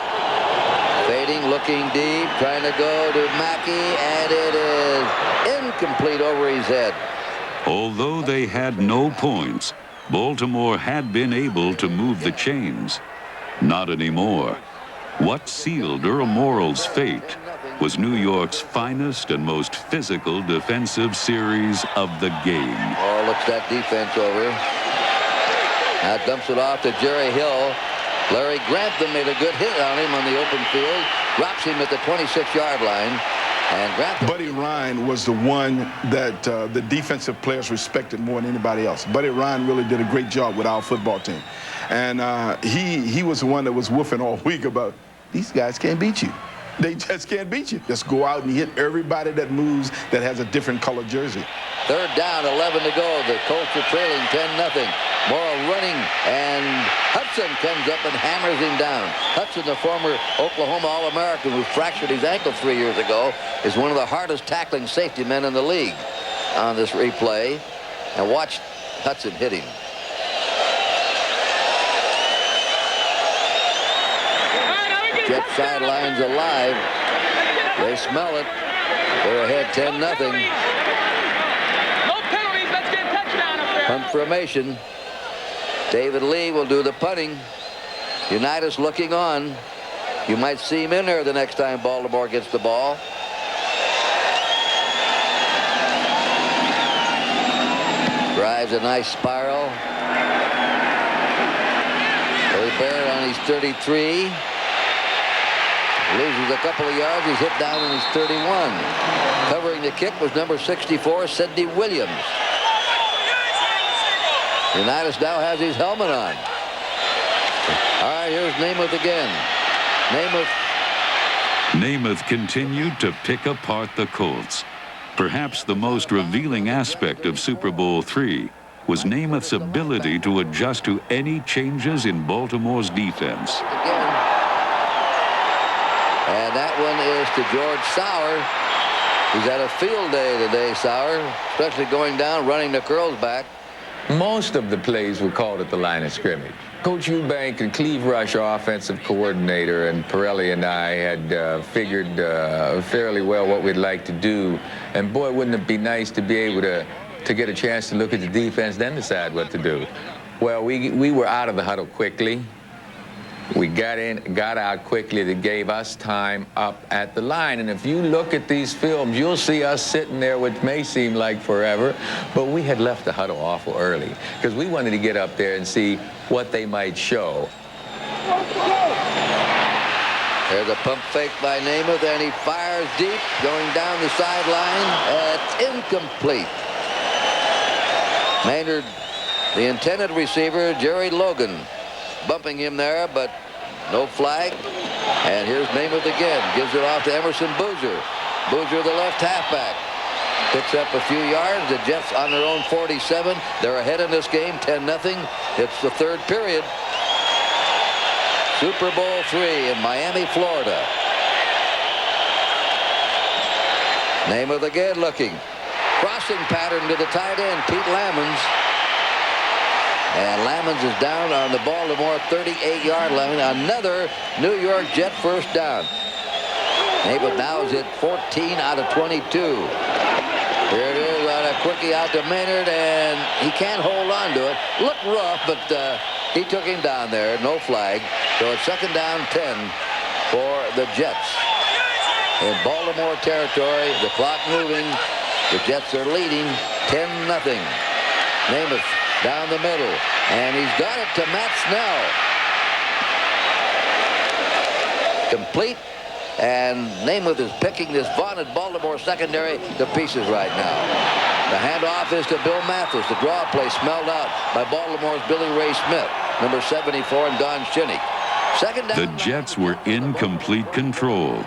Fading, looking deep, trying to go to Mackey, and it is incomplete over his head. Although they had no points, Baltimore had been able to move the chains. Not anymore. What sealed Earl Morrill's fate was New York's finest and most physical defensive series of the game. Oh, looks that defense over. Now dumps it off to Jerry Hill. Larry Grantham made a good hit on him on the open field. Drops him at the 26-yard line. And Grantham... Buddy Ryan was the one that the defensive players respected more than anybody else. Buddy Ryan really did a great job with our football team. And he was the one that was woofing all week about, these guys can't beat you. They just can't beat you. Just go out and hit everybody that moves that has a different color jersey. Third down, 11 to go. The Colts are trailing 10-0. Morrow running, and Hudson comes up and hammers him down. Hudson, the former Oklahoma All-American who fractured his ankle 3 years ago, is one of the hardest tackling safety men in the league on this replay. And watch Hudson hit him. Jet sidelines alive. They smell it. They're ahead 10-0. No penalties. Let's get a touchdown up there. Punt formation. David Lee will do the punting. Unitas looking on. You might see him in there the next time Baltimore gets the ball. Drives a nice spiral. Billy Barrett on his 33. Loses a couple of yards. He's hit down in his 31. Covering the kick was number 64, Sidney Williams. Unitas now has his helmet on. All right, here's Namath again. Namath continued to pick apart the Colts. Perhaps the most revealing aspect of Super Bowl III was Namath's ability to adjust to any changes in Baltimore's defense. And that one is to George Sauer. He's had a field day today, Sauer, especially going down, running the curls back. Most of the plays were called at the line of scrimmage. Coach Eubank and Cleve Rush, our offensive coordinator, and Pirelli and I had figured fairly well what we'd like to do. And boy, wouldn't it be nice to be able to get a chance to look at the defense, then decide what to do. Well, we were out of the huddle quickly. We got out quickly. That gave us time up at the line. And if you look at these films, you'll see us sitting there, which may seem like forever, but we had left the huddle awful early because we wanted to get up there and see what they might show. There's a pump fake by Namath, and he fires deep, going down the sideline. It's incomplete. Maynard, the intended receiver, Jerry Logan, bumping him there, but no flag. And here's Namath again. Gives it off to Emerson Boozer. Boozer, the left halfback. Picks up a few yards. The Jets on their own 47. They're ahead in this game, 10-0. It's the third period. Super Bowl III in Miami, Florida. Namath again looking. Crossing pattern to the tight end, Pete Lammons. And Lammons is down on the Baltimore 38-yard line. Another New York Jet first down. Namath now is at 14 out of 22. Here it is on a quickie out to Maynard, and he can't hold on to it. Looked rough, but he took him down there. No flag. So it's second down 10 for the Jets. In Baltimore territory, the clock moving. The Jets are leading 10-0. Namath down the middle, and he's got it to Matt Snell. Complete, and Namath is picking this vaunted Baltimore secondary to pieces right now. The handoff is to Bill Mathis. The draw play smelled out by Baltimore's Billy Ray Smith, number 74, and Don Shinnick. The Jets were in complete control.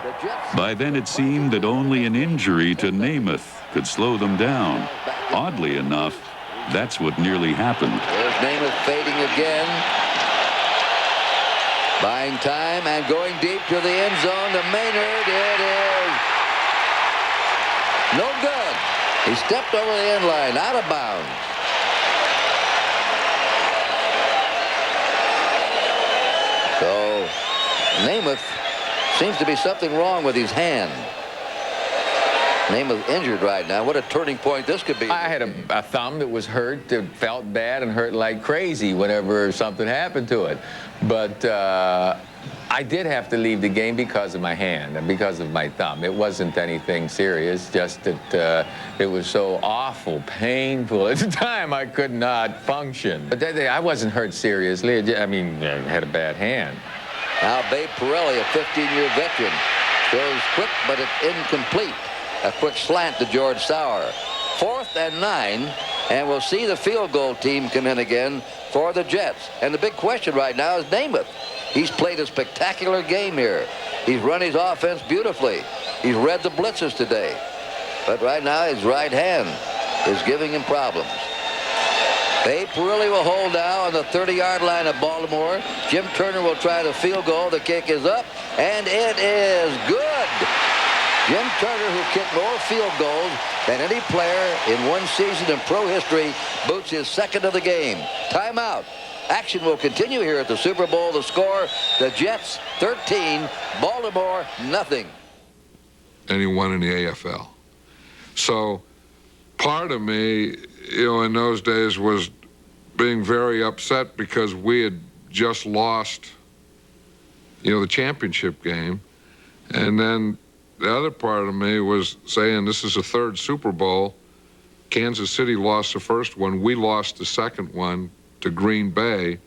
By then, it seemed that only an injury to Namath could slow them down. Oddly enough, that's what nearly happened. There's Namath fading again. Buying time and going deep to the end zone to Maynard. It is no good. He stepped over the end line, out of bounds. So Namath seems to be something wrong with his hand. Namath injured right now. What a turning point this could be. I had a thumb that was hurt, that felt bad and hurt like crazy whenever something happened to it. But I did have to leave the game because of my hand and because of my thumb. It wasn't anything serious, just that it was so awful, painful. At the time, I could not function. But I wasn't hurt seriously. I mean, I had a bad hand. Now, Babe Pirelli, a 15-year veteran, throws quick, but it's incomplete. A quick slant to George Sauer. 4th and 9, and we'll see the field goal team come in again for the Jets. And the big question right now is Namath. He's played a spectacular game here. He's run his offense beautifully. He's read the blitzes today. But right now, his right hand is giving him problems. Babe Pirelli will hold now on the 30-yard line of Baltimore. Jim Turner will try the field goal. The kick is up, and it is good. Jim Turner, who kicked more field goals than any player in one season in pro history, boots his second of the game. Timeout. Action will continue here at the Super Bowl. The score, the Jets 13, Baltimore nothing. Anyone in the AFL. So part of me, in those days was being very upset because we had just lost, the championship game. And then the other part of me was saying this is the third Super Bowl. Kansas City lost the first one. We lost the second one to Green Bay.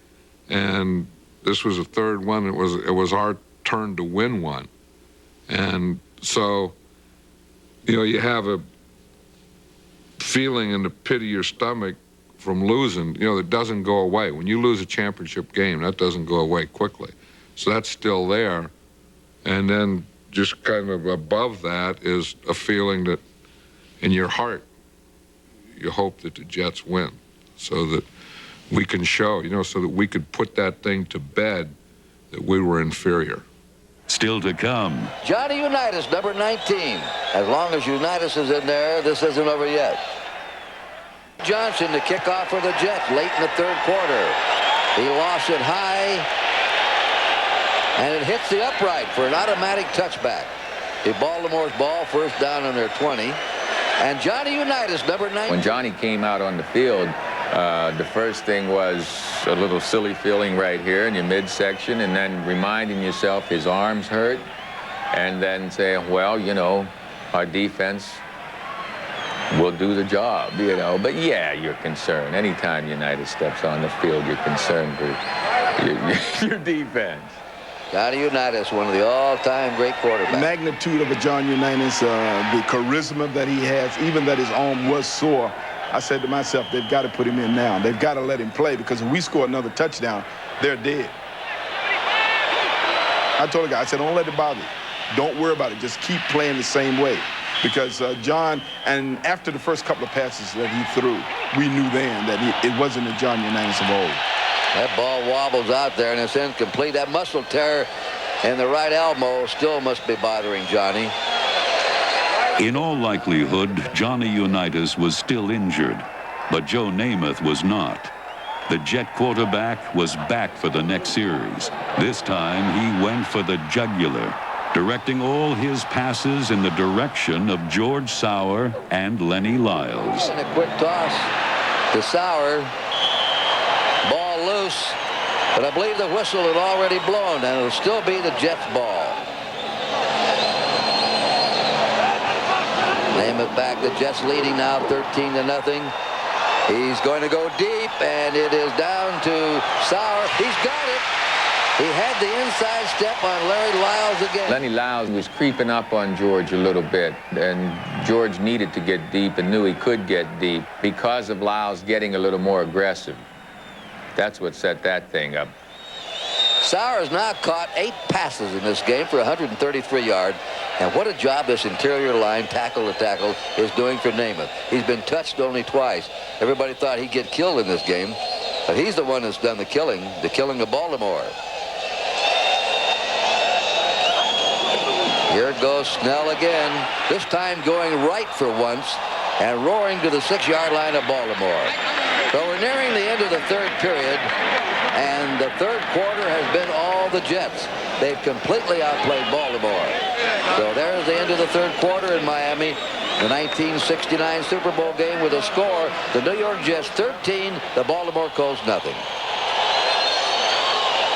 And this was the third one. It was our turn to win one. And so, you have a feeling in the pit of your stomach from losing, that doesn't go away. When you lose a championship game, that doesn't go away quickly. So that's still there. And then just kind of above that is a feeling that in your heart, you hope that the Jets win so that we can show, so that we could put that thing to bed that we were inferior. Still to come. Johnny Unitas, number 19. As long as Unitas is in there, this isn't over yet. Johnson to kick off for the Jets late in the third quarter. He lost it high, and it hits the upright for an automatic touchback. The Baltimore's ball, first down on their 20. And Johnny Unitas, number 19. When Johnny came out on the field, the first thing was a little silly feeling right here in your midsection, and then reminding yourself his arm's hurt, and then saying, well, our defense will do the job, But yeah, you're concerned. Anytime Unitas steps on the field, you're concerned for your defense. Johnny Unitas, one of the all-time great quarterbacks. Magnitude of a John Unitas, the charisma that he has, even that his arm was sore. I said to myself, they've got to put him in now. They've got to let him play, because if we score another touchdown, they're dead. I told the guy, I said, don't let it bother you. Don't worry about it. Just keep playing the same way. Because John, and after the first couple of passes that he threw, we knew then that it wasn't the John Unitas of old. That ball wobbles out there, and it's incomplete. That muscle tear in the right elbow still must be bothering Johnny. In all likelihood, Johnny Unitas was still injured, but Joe Namath was not. The Jet quarterback was back for the next series. This time, he went for the jugular, directing all his passes in the direction of George Sauer and Lenny Lyles. And a quick toss to Sauer. Ball loose, but I believe the whistle had already blown, and it'll still be the Jets' ball. Namath back, the Jets leading now 13-0. He's going to go deep, and it is down to Sauer. He's got it. He had the inside step on Larry Lyles again. Lenny Lyles was creeping up on George a little bit, and George needed to get deep and knew he could get deep because of Lyles getting a little more aggressive. That's what set that thing up. Sauer has now caught 8 passes in this game for 133 yards. And what a job this interior line, tackle to tackle, is doing for Namath. He's been touched only twice. Everybody thought he'd get killed in this game, but he's the one that's done the killing of Baltimore. Here goes Snell again, this time going right for once and roaring to the 6-yard line of Baltimore. So we're nearing the end of the third period, and the third quarter has been all the Jets. They've completely outplayed Baltimore. So there's the end of the third quarter in Miami. The 1969 Super Bowl game with a score, the New York Jets 13, the Baltimore Colts nothing.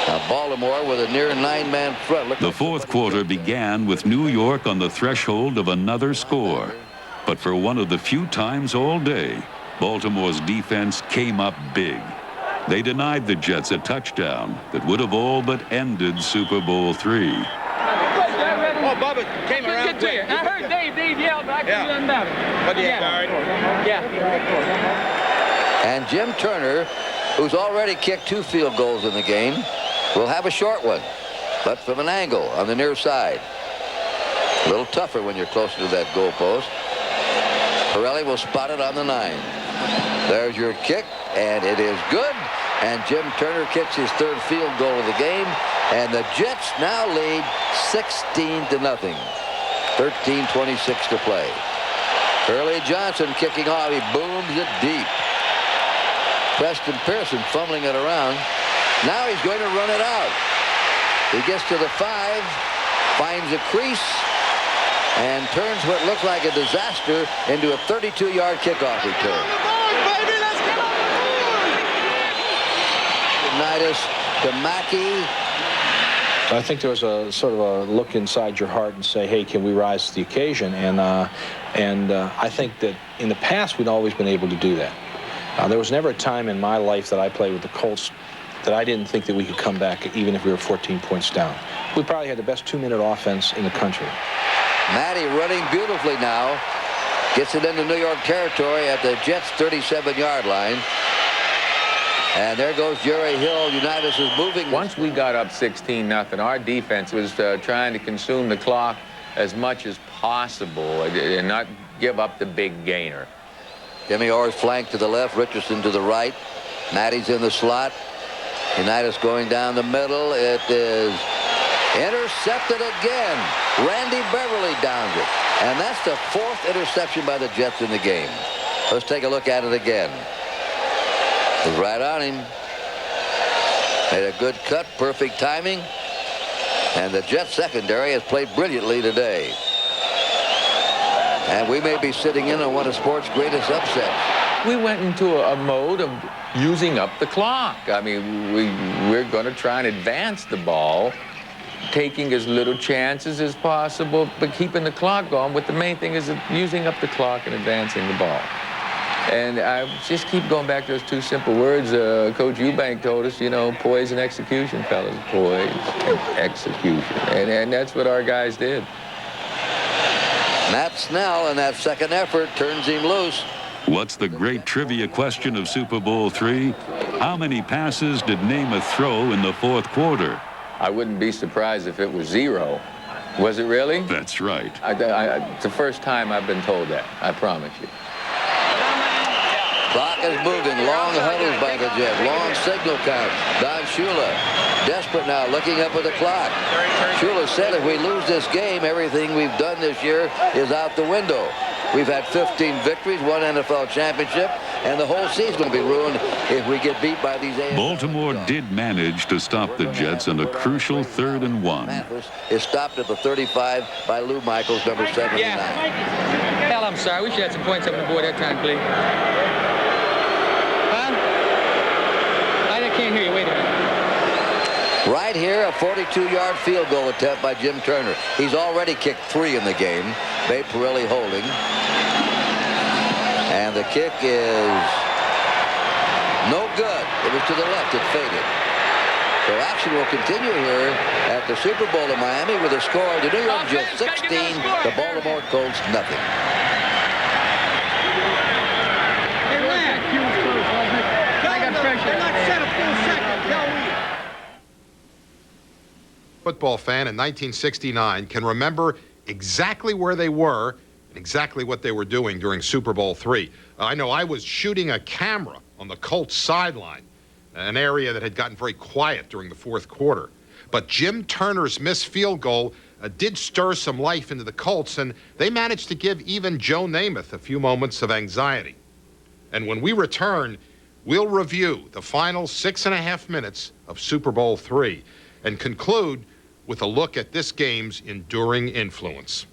Now Baltimore with a near 9-man front. The fourth quarter began with New York on the threshold of another score. But for one of the few times all day, Baltimore's defense came up big. They denied the Jets a touchdown that would have all but ended Super Bowl III. Oh, Bubba came around quick. I heard Dave yelled, but I couldn't do nothing about it. But yeah. And Jim Turner, who's already kicked 2 field goals in the game, will have a short one, but from an angle on the near side. A little tougher when you're closer to that goalpost. Pirelli will spot it on the 9. There's your kick, and it is good. And Jim Turner kicks his 3rd field goal of the game, and the Jets now lead 16-0. 13:26 to play. Curly Johnson kicking off. He booms it deep. Preston Pearson fumbling it around. Now he's going to run it out. He gets to the 5, finds a crease, and turns what looked like a disaster into a 32-yard kickoff return. Unitas to Mackey. I think there was a sort of a look inside your heart and say, hey, can we rise to the occasion? And I think that in the past we'd always been able to do that. There was never a time in my life that I played with the Colts that I didn't think that we could come back even if we were 14 points down. We probably had the best 2-minute offense in the country. Matty running beautifully now. Gets it into New York territory at the Jets' 37-yard line. And there goes Jerry Hill. Unitas is moving. Once we got up 16-0, our defense was trying to consume the clock as much as possible and not give up the big gainer. Jimmy Orr's flank to the left, Richardson to the right. Matty's in the slot. Unitas going down the middle. It is intercepted again. Randy Beverly downs it. And that's the 4th interception by the Jets in the game. Let's take a look at it again. It was right on him. Made a good cut, perfect timing. And the Jets secondary has played brilliantly today. And we may be sitting in on one of sports' greatest upsets. We went into a mode of using up the clock. I mean, we're going to try and advance the ball, taking as little chances as possible, but keeping the clock going. But the main thing is using up the clock and advancing the ball. And I just keep going back to those 2 simple words. Coach Eubank told us, you know, poise and execution, fellas. Poise and execution. And that's what our guys did. Matt Snell in that second effort turns him loose. What's the great trivia question of Super Bowl III? How many passes did Namath throw in the fourth quarter? I wouldn't be surprised if it was 0. Was it really? That's right. It's the first time I've been told that. I promise you. Clock is moving. Long huddles by the Jets. Long signal count. Don Shula, desperate now, looking up at the clock. Shula said if we lose this game, everything we've done this year is out the window. We've had 15 victories, 1 NFL championship, and the whole season will be ruined if we get beat by these AFL. Baltimore did manage to stop the Jets on a crucial 3rd and 1. Namath is stopped at the 35 by Lou Michaels, number 79. Hell, I'm sorry. We should have some points up on the board that time, please. Huh? I can't hear you. Wait a minute. Right here, a 42-yard field goal attempt by Jim Turner. He's already kicked 3 in the game. Bay Pirelli holding. And the kick is no good. It was to the left. It faded. So action will continue here at the Super Bowl in Miami with a score of the New York Jets 16, the Baltimore Colts nothing. Football fan in 1969 can remember exactly where they were and exactly what they were doing during Super Bowl III. I know I was shooting a camera on the Colts sideline, an area that had gotten very quiet during the 4th quarter. But Jim Turner's missed field goal did stir some life into the Colts, and they managed to give even Joe Namath a few moments of anxiety. And when we return, we'll review the final 6.5 minutes of Super Bowl III and conclude with a look at this game's enduring influence.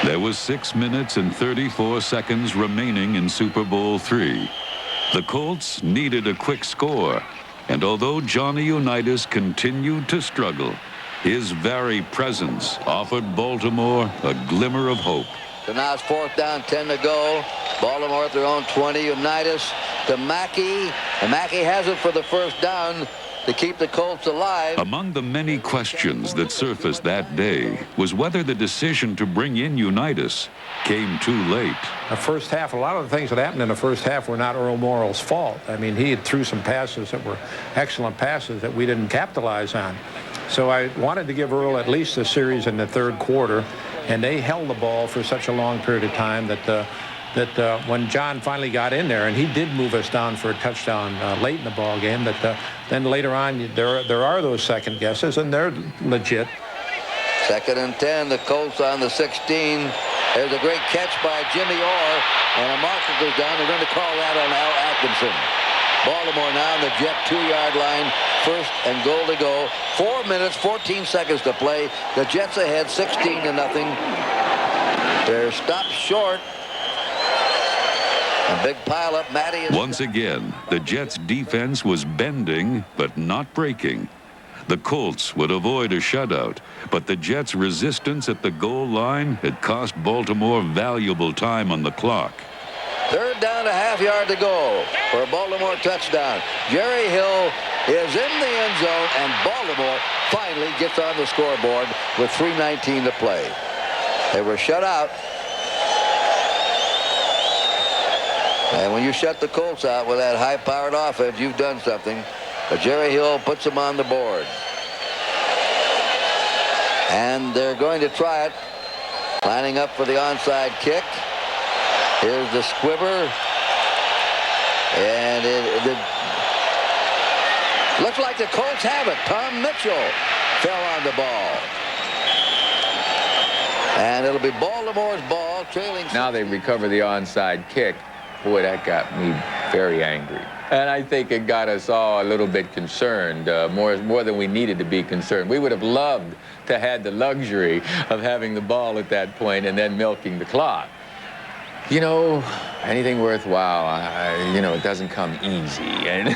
There was 6 minutes and 34 seconds remaining in Super Bowl III. The Colts needed a quick score, and although Johnny Unitas continued to struggle, his very presence offered Baltimore a glimmer of hope. So now it's 4th down, 10 to go. Baltimore at their own 20. Unitas to Mackey. And Mackey has it for the 1st down to keep the Colts alive. Among the many questions that surfaced that day was whether the decision to bring in Unitas came too late. The first half, a lot of the things that happened in the first half were not Earl Morrall's fault. I mean, he had threw some passes that were excellent passes that we didn't capitalize on. So I wanted to give Earl at least a series in the 3rd quarter, and they held the ball for such a long period of time that when John finally got in there, and he did move us down for a touchdown late in the ball game, then later on there are those second guesses, and they're legit. 2nd and 10, the Colts on the 16. There's a great catch by Jimmy Orr, and a marker goes down. They're going to call that on Al Atkinson. Baltimore now on the Jet 2-yard line. 1st and goal to go. 4 minutes, 14 seconds to play. The Jets ahead 16 to nothing. They're stopped short. A big pile up. Matty. Once again, the Jets' defense was bending but not breaking. The Colts would avoid a shutout, but the Jets' resistance at the goal line had cost Baltimore valuable time on the clock. 3rd down, a half-yard to go for a Baltimore touchdown. Jerry Hill is in the end zone, and Baltimore finally gets on the scoreboard with 3:19 to play. They were shut out. And when you shut the Colts out with that high-powered offense, you've done something. But Jerry Hill puts them on the board. And they're going to try it. Lining up for the onside kick. Here's the squibber. And it looks like the Colts have it. Tom Mitchell fell on the ball. And it'll be Baltimore's ball, trailing. Now they recover the onside kick. Boy, that got me very angry. And I think it got us all a little bit concerned, more than we needed to be concerned. We would have loved to have the luxury of having the ball at that point and then milking the clock. You know, anything worthwhile, you know, it doesn't come easy. And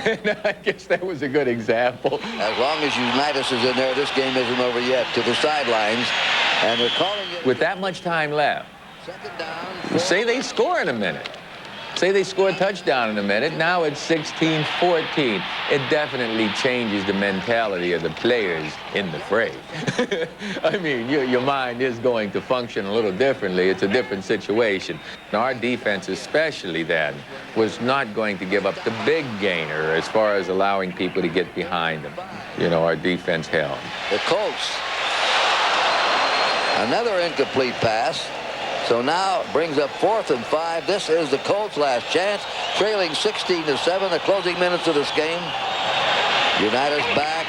I guess that was a good example. As long as Unitas is in there, this game isn't over yet. To the sidelines. And they're calling it. With that much time left, 2nd down. say they score in a minute. Say they score a touchdown in a minute. Now it's 16-14. It definitely changes the mentality of the players in the fray. I mean, your mind is going to function a little differently. It's a different situation. Our defense, especially then, was not going to give up the big gainer as far as allowing people to get behind them. You know, our defense held. The Colts Another incomplete pass. So now it brings up 4th and 5. This is the Colts' last chance, trailing 16-7, the closing minutes of this game. Unitas back.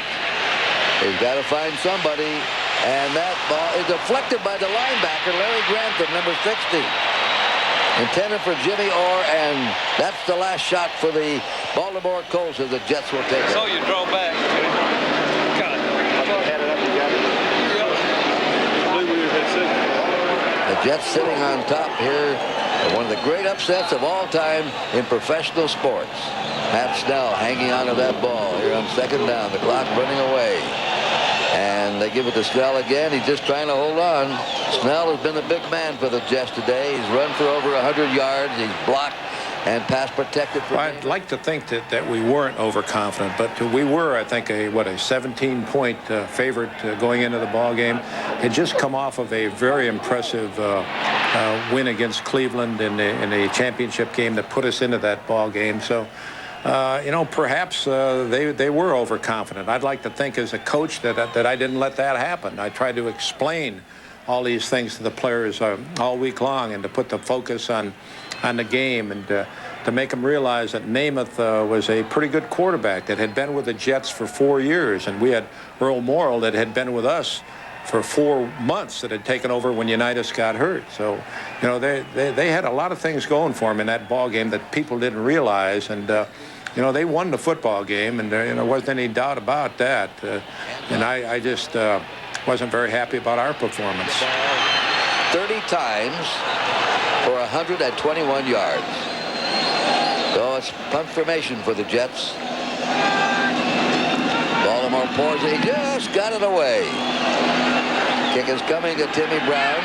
He's got to find somebody. And that ball is deflected by the linebacker, Larry Grantham, number 60. Intended for Jimmy Orr, and that's the last shot for the Baltimore Colts as the Jets will take it. So you drove back. Got it. The Jets sitting on top here. One of the great upsets of all time in professional sports. Pat Snell hanging onto that ball here on 2nd down. The clock running away. And they give it to Snell again. He's just trying to hold on. Snell has been the big man for the Jets today. He's run for over 100 yards. He's blocked and pass protected. Well, I'd like to think that we weren't overconfident, but we were, I think, a 17-point favorite going into the ball game. Had just come off of a very impressive win against Cleveland in a championship game that put us into that ball game. So, you know, perhaps they were overconfident. I'd like to think as a coach that I didn't let that happen. I tried to explain all these things to the players all week long, and to put the focus on the game, and to make them realize that Namath was a pretty good quarterback that had been with the Jets for 4 years, and we had Earl Morrill that had been with us for 4 months, that had taken over when Unitas got hurt. So, you know, they had a lot of things going for them in that ball game that people didn't realize, and you know, they won the football game, and there wasn't any doubt about that. And I just wasn't very happy about our performance. 30 times for 121 yards. So it's punt formation for the Jets. Baltimore pours it. He just got it away. Kick is coming to Timmy Brown.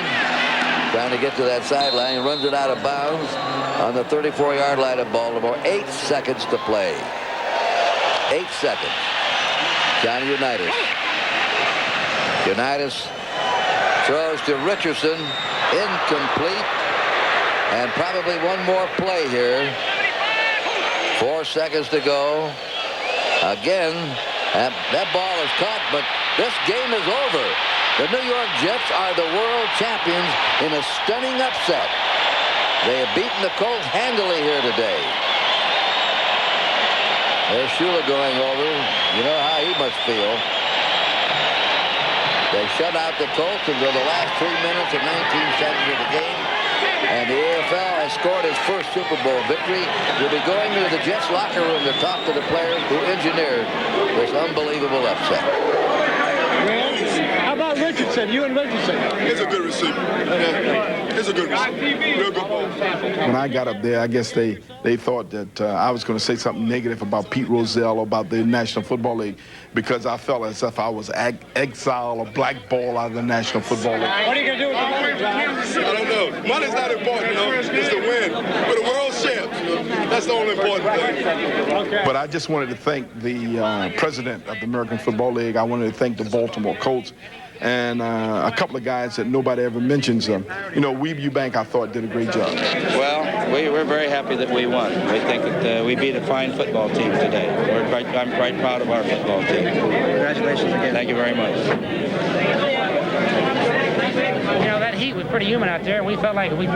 Trying to get to that sideline. He runs it out of bounds on the 34-yard line of Baltimore. 8 seconds to play. 8 seconds. Johnny Unitas. Unitas throws to Richardson. Incomplete. And probably one more play here. 4 seconds to go. Again, that ball is caught, but this game is over. The New York Jets are the world champions in a stunning upset. They have beaten the Colts handily here today. There's Shula going over. You know how he must feel. They shut out the Colts until the last 3 minutes and 19 seconds of the game. And the AFL has scored its first Super Bowl victory. We'll be going to the Jets locker room to talk to the players who engineered this unbelievable upset. How about Richardson? You and Richardson. He's a good receiver. Yeah. He's a good receiver. Real good ball. When I got up there, I guess they thought that I was going to say something negative about Pete Rozelle, about the National Football League, because I felt as if I was exiled or blackballed out of the National Football League. What are you going to do with the money, John? I don't know. Money's not important, you know. It's the win. We're the world champs, you know. That's the only important thing. Okay. But I just wanted to thank the president of the American Football League. I wanted to thank the Baltimore Colts. And a couple of guys that nobody ever mentions. You know, Weeb Eubank, I thought, did a great job. Well, we're very happy that we won. We think that we beat a fine football team today. I'm quite proud of our football team. Congratulations again. Thank you very much. You know, that heat was pretty humid out there, and we felt like we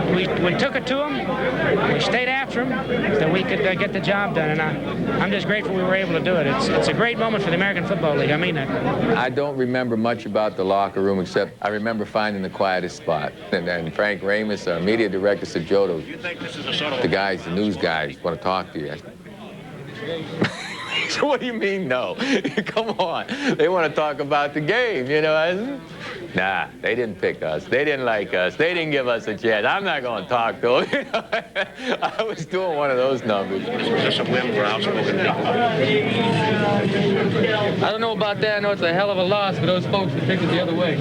took it to them, we stayed after them, that we could get the job done, and I'm just grateful we were able to do it. It's a great moment for the American Football League. I mean that. I don't remember much about the locker room, except I remember finding the quietest spot. And Frank Ramus, our media director, said, Joe, the guys, the news guys, want to talk to you. So what do you mean, no? Come on. They want to talk about the game, you know. Nah, they didn't pick us. They didn't like us. They didn't give us a chance. I'm not going to talk to them. I was doing one of those numbers. Was this a win for outspoken people? I don't know about that. I know it's a hell of a loss for those folks who picked it the other way.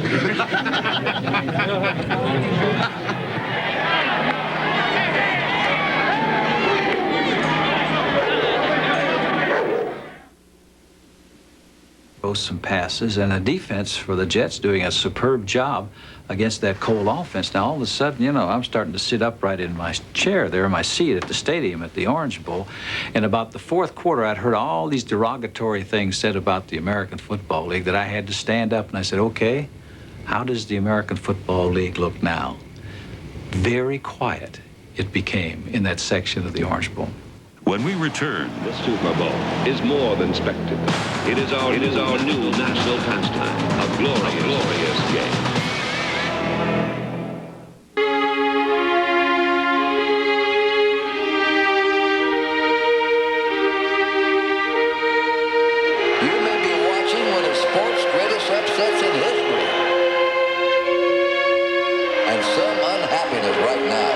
Some passes, and a defense for the Jets doing a superb job against that Colt offense. Now all of a sudden, you know, I'm starting to sit upright in my chair there in my seat at the stadium at the Orange Bowl. And about the fourth quarter, I'd heard all these derogatory things said about the American Football League that I had to stand up, and I said, okay, How does the American Football League look now? Very quiet it became in that section of the Orange Bowl. When we return, the Super Bowl is more than spectacle. It is our new national pastime, a glorious game. You may be watching one of sports' greatest upsets in history. And some unhappiness right now.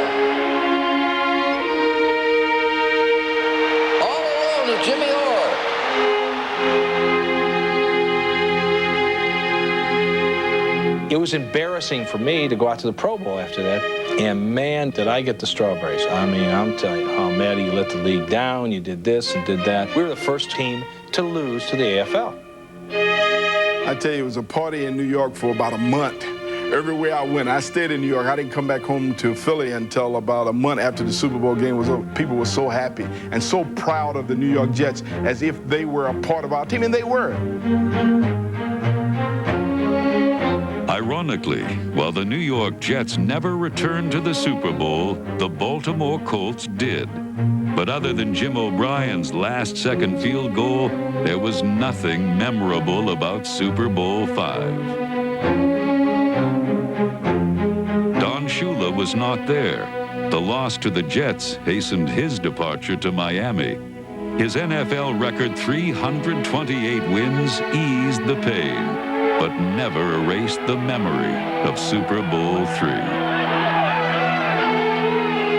All alone is Jimmy Orr. It was embarrassing for me to go out to the Pro Bowl after that. And man, did I get the strawberries. I mean, I'm telling you, oh, Matty, you let the league down, you did this and did that. We were the first team to lose to the AFL. I tell you, it was a party in New York for about a month. Everywhere I went, I stayed in New York. I didn't come back home to Philly until about a month after the Super Bowl game was over. People were so happy and so proud of the New York Jets as if they were a part of our team, and they were. Ironically, while the New York Jets never returned to the Super Bowl, the Baltimore Colts did. But other than Jim O'Brien's last-second field goal, there was nothing memorable about Super Bowl V. Don Shula was not there. The loss to the Jets hastened his departure to Miami. His NFL record 328 wins eased the pain, but never erased the memory of Super Bowl III.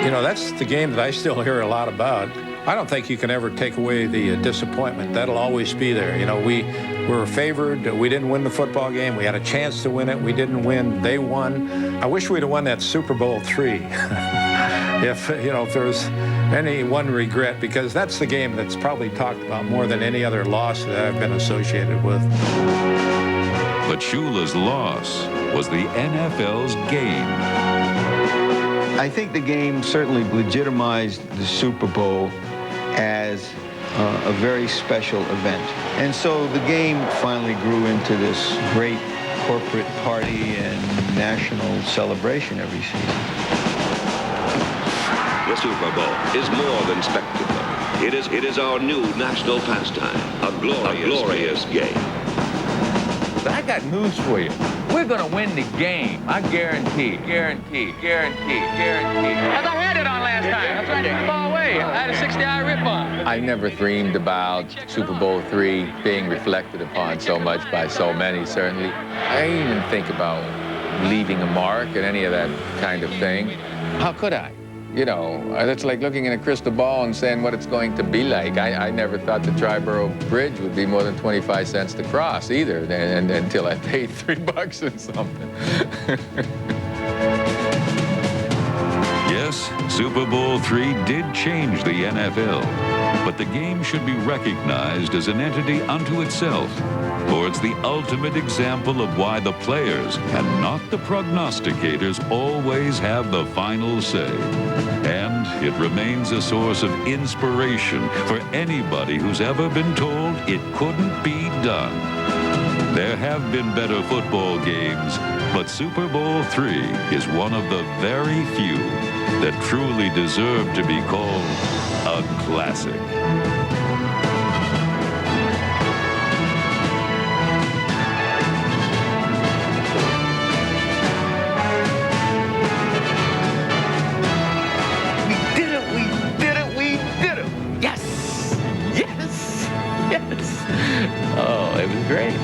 You know, that's the game that I still hear a lot about. I don't think you can ever take away the disappointment. That'll always be there. You know, we were favored. We didn't win the football game. We had a chance to win it. We didn't win. They won. I wish we'd have won that Super Bowl III. if there was any one regret, because that's the game that's probably talked about more than any other loss that I've been associated with. But Shula's loss was the NFL's gain. I think the game certainly legitimized the Super Bowl as a very special event. And so the game finally grew into this great corporate party and national celebration every season. The Super Bowl is more than spectacle. It is our new national pastime, a glorious game. But I got news for you. We're going to win the game. I guarantee. Guarantee. As I had it on last time. I tried to get the ball away. I had a 60-yard rip on. I never dreamed about Super Bowl III being reflected upon so much by so many, certainly. I didn't even think about leaving a mark and any of that kind of thing. How could I? You know, it's like looking in a crystal ball and saying what it's going to be like. I never thought the Triborough Bridge would be more than 25 cents to cross either, and until I paid $3 and something. Yes, Super Bowl III did change the NFL, but the game should be recognized as an entity unto itself, for it's the ultimate example of why the players and not the prognosticators always have the final say. And it remains a source of inspiration for anybody who's ever been told it couldn't be done. There have been better football games, but Super Bowl III is one of the very few that truly deserve to be called a classic. Oh, it was great.